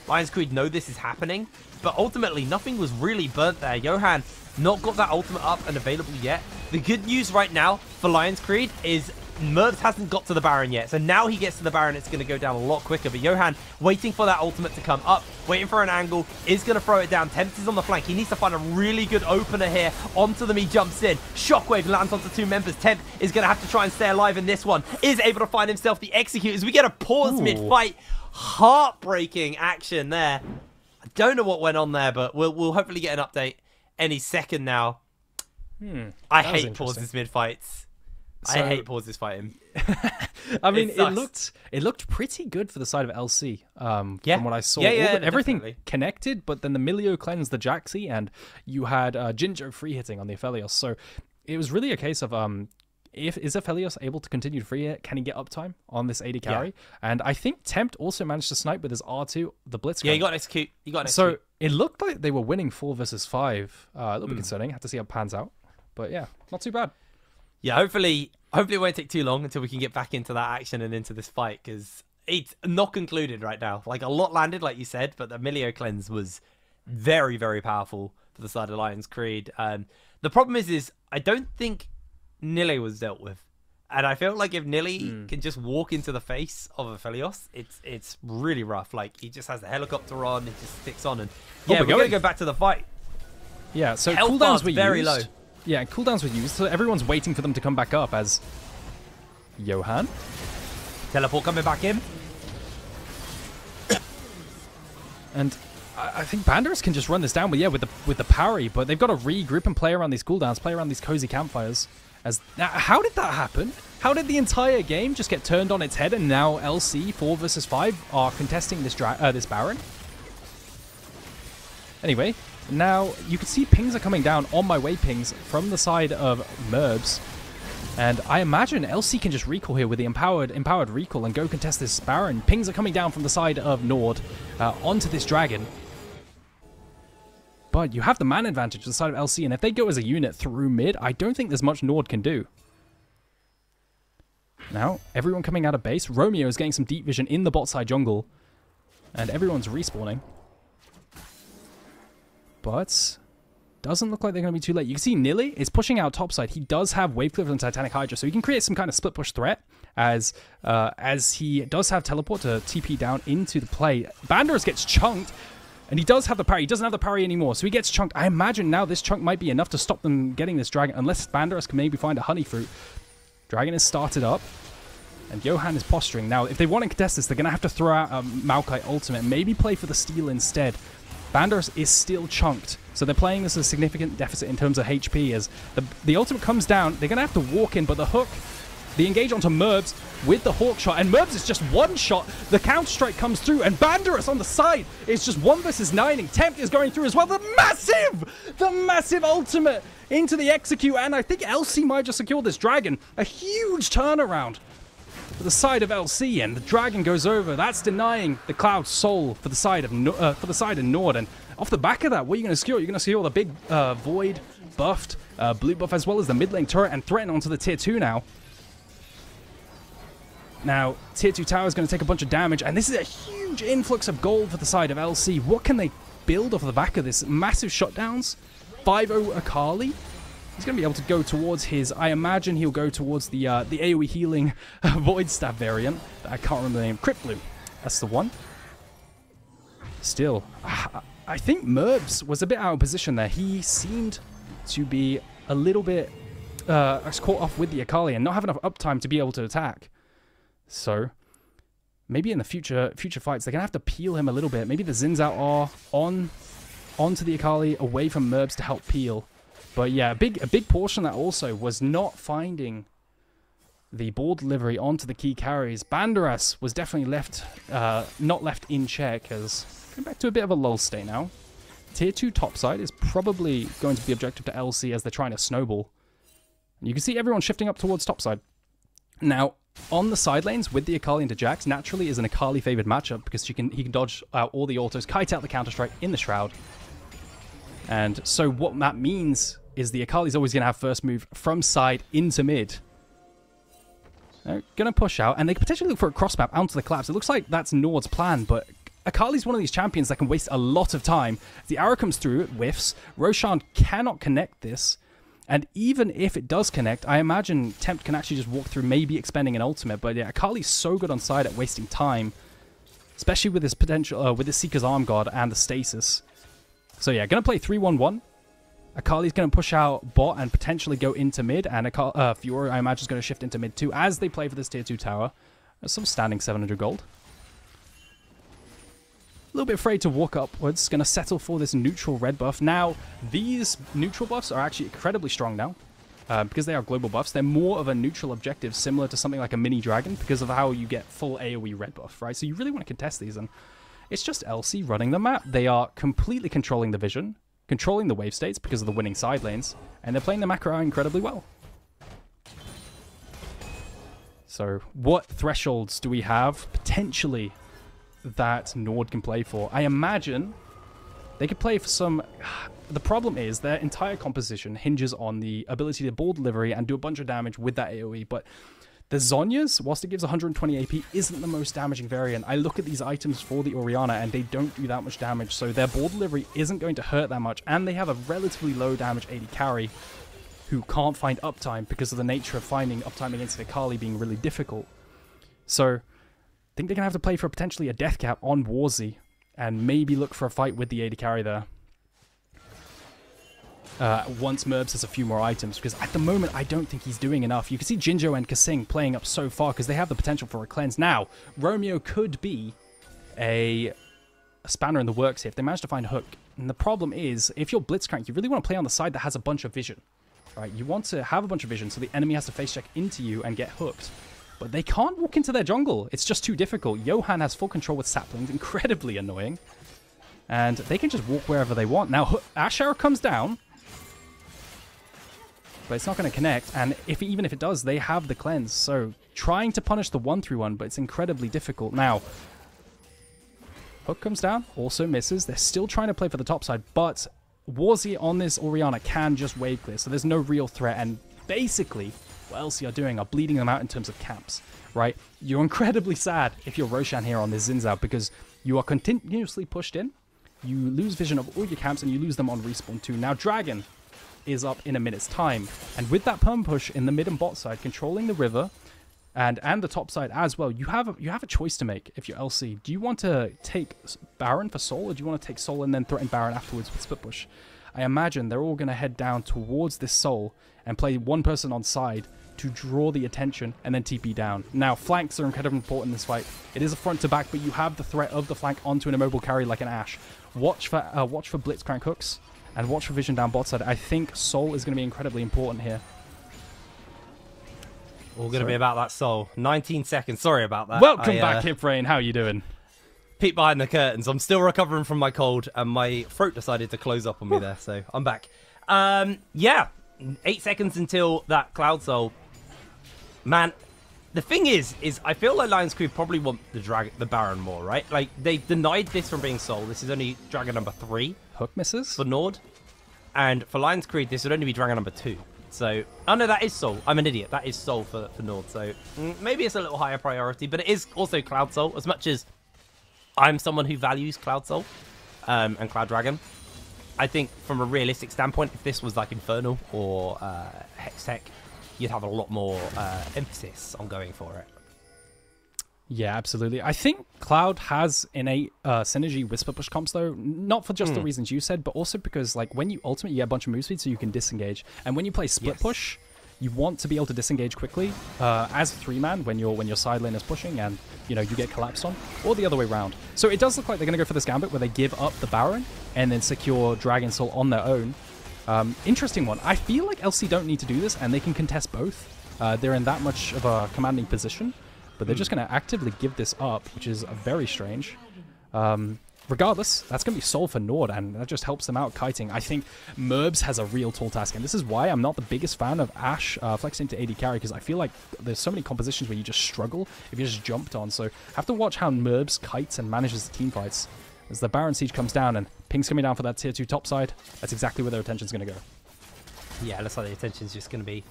Lions Creed know this is happening. But ultimately, nothing was really burnt there. Johan not got that ultimate up and available yet. The good news right now for Lions Creed is Mervs hasn't got to the Baron yet. So now he gets to the Baron, it's going to go down a lot quicker. But Johan waiting for that ultimate to come up, waiting for an angle, is going to throw it down. Tempt is on the flank. He needs to find a really good opener here. Onto them, he jumps in. Shockwave lands onto 2 members. Tempt is going to have to try and stay alive in this one. Is able to find himself the execute as we get a pause mid-fight. Heartbreaking action there. I don't know what went on there, but we'll hopefully get an update any second now. I hate pauses mid-fights. I hate pauses fighting. I mean, it looked pretty good for the side of LC. From what I saw, everything definitely connected. But then the Milio cleansed the Jaxi, and you had Jinjo free hitting on the Aphelios. So it was really a case of is Aphelios able to continue to free hit? Can he get uptime on this AD carry? And I think Tempt also managed to snipe with his R2 the Blitz. Yeah, he got an execute. So it looked like they were winning 4 versus 5. A little bit concerning. Have to see how it pans out. But yeah, not too bad. Yeah, hopefully it won't take too long until we can get back into that action and into this fight, because it's not concluded right now. Like, a lot landed, like you said, but the Milio cleanse was very, very powerful for the side of Lions Creed. The problem is I don't think Nile was dealt with. And I feel like if Nili can just walk into the face of Aphelios, it's really rough. Like, he just has the helicopter on, it just sticks on, and we're going to go back to the fight. Yeah, so Health cooldowns were very used. low. Yeah, cooldowns were used, so everyone's waiting for them to come back up as Johan. Teleport coming back in. And I think Banderas can just run this down with the parry, but they've got to regroup and play around these cooldowns, play around these cozy campfires. Now, how did that happen? How did the entire game just get turned on its head and now LC 4 versus 5 are contesting this Baron? Anyway, now you can see pings are coming down on my way pings from the side of Merbs. And I imagine LC can just recall here with the empowered recall and go contest this Baron. Pings are coming down from the side of Nord onto this Dragon. But you have the man advantage to the side of LC, and if they go as a unit through mid, I don't think there's much Nord can do. Now, everyone coming out of base. Romeo is getting some deep vision in the bot side jungle, and everyone's respawning. But doesn't look like they're going to be too late. You can see Nilly is pushing out topside. He does have Wave Cliff and Titanic Hydra, so he can create some kind of split push threat as he does have teleport to TP down into the play. Banderas gets chunked. And he does have the parry. He doesn't have the parry anymore, so he gets chunked. I imagine now this chunk might be enough to stop them getting this Dragon, unless Banderas can maybe find a Honey Fruit. Dragon is started up, and Johan is posturing. Now, if they want to contest this, they're going to have to throw out a Maokai ultimate, maybe play for the steal instead. Banderas is still chunked, so they're playing this as a significant deficit in terms of HP. As the ultimate comes down, they're going to have to walk in, but the hook... They engage onto Merbs with the Hawk shot, and Merbs is just one shot. The counter strike comes through, and Banderas on the side is just 1 versus 9. And Tempt is going through as well. The massive ultimate into the execute, and I think LC might just secure this Dragon. A huge turnaround for the side of LC, and the Dragon goes over. That's denying the Cloud Soul for the side of Nord. And off the back of that, what are you going to secure? You're going to secure the big Void buffed blue buff, as well as the mid lane turret, and threaten onto the tier 2 now. Now, Tier 2 Tower is going to take a bunch of damage, and this is a huge influx of gold for the side of LC. What can they build off the back of this? Massive shutdowns. 5-0 Akali. He's going to be able to go towards his... I imagine he'll go towards the AoE healing Void Staff variant. I can't remember the name. Crypt Bloom. That's the one. Still, I think Merbs was a bit out of position there. He seemed to be a little bit caught off with the Akali and not have enough uptime to be able to attack. So, maybe in the future fights, they're going to have to peel him a little bit. Maybe the Xin Zhao are onto the Akali, away from Merbs to help peel. But yeah, a big portion of that also was not finding the ball delivery onto the key carries. Banderas was definitely not left in check, as going back to a bit of a lull state now. Tier 2 topside is probably going to be objective to LC as they're trying to snowball. And you can see everyone shifting up towards topside. Now, on the side lanes with the Akali into Jax, naturally is an Akali favored matchup because he can dodge all the autos, kite out the Counter-Strike in the Shroud. And so what that means is the Akali's always going to have first move from side into mid. They're going to push out, and they could potentially look for a cross map onto the collapse. It looks like that's Nord's plan, but Akali's one of these champions that can waste a lot of time. The arrow comes through, it whiffs. Roshan cannot connect this. And even if it does connect, I imagine Tempt can actually just walk through, maybe expending an ultimate. But yeah, Akali's so good on side at wasting time, especially with his potential, with his Seeker's Arm Guard and the Stasis. So yeah, gonna play 3-1-1. Akali's gonna push out bot and potentially go into mid, and Fiora, I imagine, is gonna shift into mid too as they play for this tier 2 tower. There's some standing 700 gold. A little bit afraid to walk upwards, going to settle for this neutral red buff. Now, these neutral buffs are actually incredibly strong now, because they are global buffs. They're more of a neutral objective, similar to something like a mini dragon, because of how you get full AoE red buff, right? So you really want to contest these, and it's just LC running the map. They are completely controlling the vision, controlling the wave states because of the winning side lanes, and they're playing the macro incredibly well. So, what thresholds do we have, potentially, that Nord can play for? I imagine they could play for some... The problem is their entire composition hinges on the ability to ball delivery and do a bunch of damage with that AoE, but the Zhonya's, whilst it gives 120 AP, isn't the most damaging variant. I look at these items for the Orianna and they don't do that much damage, so their ball delivery isn't going to hurt that much, and they have a relatively low damage AD carry who can't find uptime because of the nature of finding uptime against Akali being really difficult. So I think they're going to have to play for potentially a death cap on Warzy and maybe look for a fight with the AD carry there. Once Merbs has a few more items, because at the moment I don't think he's doing enough. You can see Jinzhou and Kasing playing up so far because they have the potential for a cleanse. Now, Romeo could be a a spanner in the works here if they manage to find Hook. And the problem is, if you're Blitzcrank, you really want to play on the side that has a bunch of vision. Right? You want to have a bunch of vision so the enemy has to face check into you and get hooked. But they can't walk into their jungle. It's just too difficult. Johan has full control with saplings, incredibly annoying. And they can just walk wherever they want. Now, Ash Arrow comes down. But it's not going to connect. And even if it does, they have the cleanse. So, trying to punish the 1-3-1, but it's incredibly difficult. Now, Hook comes down, also misses. They're still trying to play for the top side, but Warzy on this Orianna can just wave clear. So, there's no real threat. And basically, what LC are doing are bleeding them out in terms of camps, right? You're incredibly sad if you're Roshan here on this Xin Zhao because you are continuously pushed in. You lose vision of all your camps and you lose them on respawn too. Now Dragon is up in a minute's time. And with that perm push in the mid and bot side, controlling the river and the top side as well, you have a choice to make if you're LC. Do you want to take Baron for Soul or do you want to take Soul and then threaten Baron afterwards with split push? I imagine they're all going to head down towards this Soul and play one person on side to draw the attention and then TP down. Now, flanks are incredibly important in this fight. It is a front to back, but you have the threat of the flank onto an immobile carry like an Ashe. Watch for Blitzcrank hooks and watch for vision down bot side. I think Soul is going to be incredibly important here. All going to be about that Soul. 19 seconds. Sorry about that. Welcome back, Hiprain. How are you doing? Peek behind the curtains. I'm still recovering from my cold, and my throat decided to close up on me there, so I'm back. Yeah, 8 seconds until that Cloud Soul. Man, the thing is I feel like Lions Creed probably want the Baron more, right? Like, they denied this from being Soul. This is only Dragon number 3. Hook misses? For Nord. And for Lions Creed, this would only be Dragon number 2. So, oh no, that is Soul. I'm an idiot. That is Soul for Nord. So, maybe it's a little higher priority, but it is also Cloud Soul. As much as I'm someone who values Cloud Soul and Cloud Dragon, I think from a realistic standpoint, if this was like Infernal or Hextech, you'd have a lot more emphasis on going for it. Yeah, absolutely. I think Cloud has innate synergy Whisper Push comps, though, not for just the reasons you said, but also because like when you ultimate, you get a bunch of move speed so you can disengage. And when you play Split Push, you want to be able to disengage quickly as a 3-man when your side lane is pushing and you get collapsed on, or the other way around. So it does look like they're going to go for this gambit where they give up the Baron and then secure Dragon Soul on their own. Interesting one. I feel like LC don't need to do this and they can contest both. They're in that much of a commanding position, but they're just going to actively give this up, which is very strange. Regardless, that's going to be Soul for Nord, and that just helps them out kiting. I think Merbs has a real tall task, and this is why I'm not the biggest fan of Ashe flexing to AD carry, because I feel like there's so many compositions where you just struggle if you're just jumped on. So have to watch how Merbs kites and manages the team fights. As the Baron Siege comes down and Ping's coming down for that tier 2 top side, that's exactly where their attention's going to go. Yeah, looks like the attention's just going to be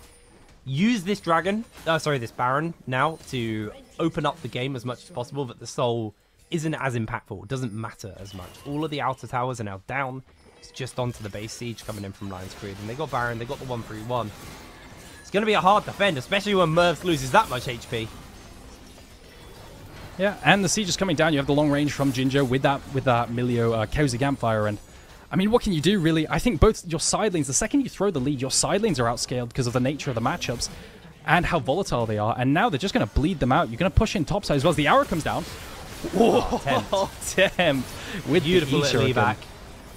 use this this Baron now to open up the game as much as possible, but the Soul isn't as impactful. It doesn't matter as much. All of the outer towers are now down. It's just onto the base siege coming in from Lions Creed. And they got Baron, they got the 1-3-1. It's going to be a hard defend, especially when Mervs loses that much HP. Yeah, and the siege is coming down. You have the long range from Jinjo with that Milio Cozy Campfire. And I mean, what can you do, really? I think both your side lanes, the second you throw the lead, your side lanes are outscaled because of the nature of the matchups and how volatile they are. And now they're just going to bleed them out. You're going to push in topside as well as the arrow comes down. Oh, tempt with beautiful the lead back.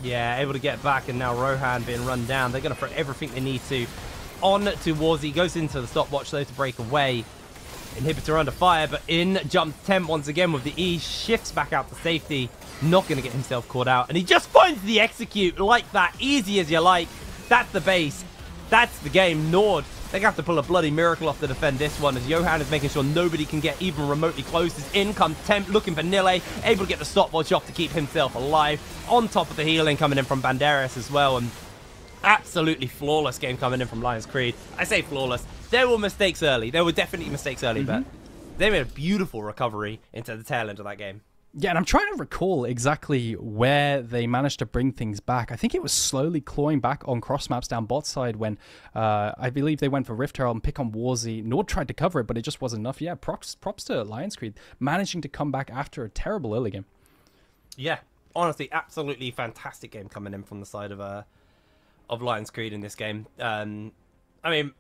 Yeah, able to get back, and now Rohan being run down. They're going to throw everything they need to on to Warzy. Goes into the stopwatch though to break away. Inhibitor under fire, but in jumps Tempt once again with the E. Shifts back out to safety. Not going to get himself caught out, and he just finds the execute like that. Easy as you like. That's the base. That's the game. Nord, they're going to have to pull a bloody miracle off to defend this one, as Johan is making sure nobody can get even remotely close. As in comes Tempt, looking for Nille, able to get the stopwatch off to keep himself alive. On top of the healing coming in from Banderas as well, and absolutely flawless game coming in from Lions Creed. I say flawless. There were mistakes early. There were definitely mistakes early, but they made a beautiful recovery into the tail end of that game. Yeah, and I'm trying to recall exactly where they managed to bring things back. I think it was slowly clawing back on cross maps down bot side when I believe they went for Rift Herald and pick on Warzy. Nord tried to cover it, but it just wasn't enough. Yeah, props to Lions Creed managing to come back after a terrible early game. Yeah, honestly, absolutely fantastic game coming in from the side of Lions Creed in this game. I mean,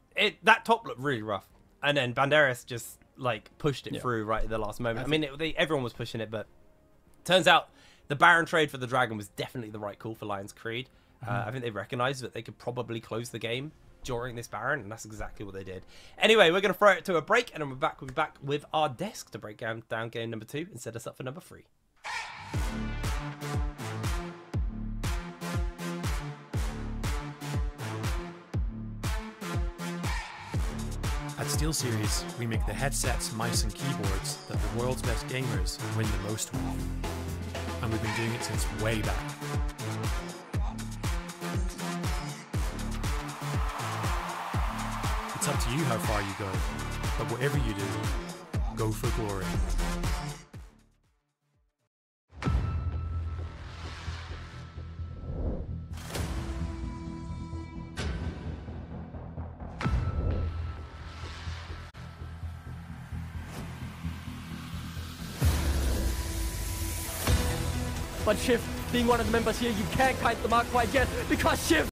that top looked really rough, and then Banderas just like pushed it through right at the last moment. I mean, everyone was pushing it, but turns out The Baron trade for the Dragon was definitely the right call for Lions Creed. I think they recognized that they could probably close the game during this Baron, and that's exactly what they did. Anyway, we're going to throw it to a break, and then we'll be back with our desk to break down game number 2 and set us up for number 3. At SteelSeries, we make the headsets, mice and keyboards that the world's best gamers win the most with. And we've been doing it since way back. It's up to you how far you go, but whatever you do, go for glory. But Shift, being one of the members here, you can't kite the mark quite yet, because Shift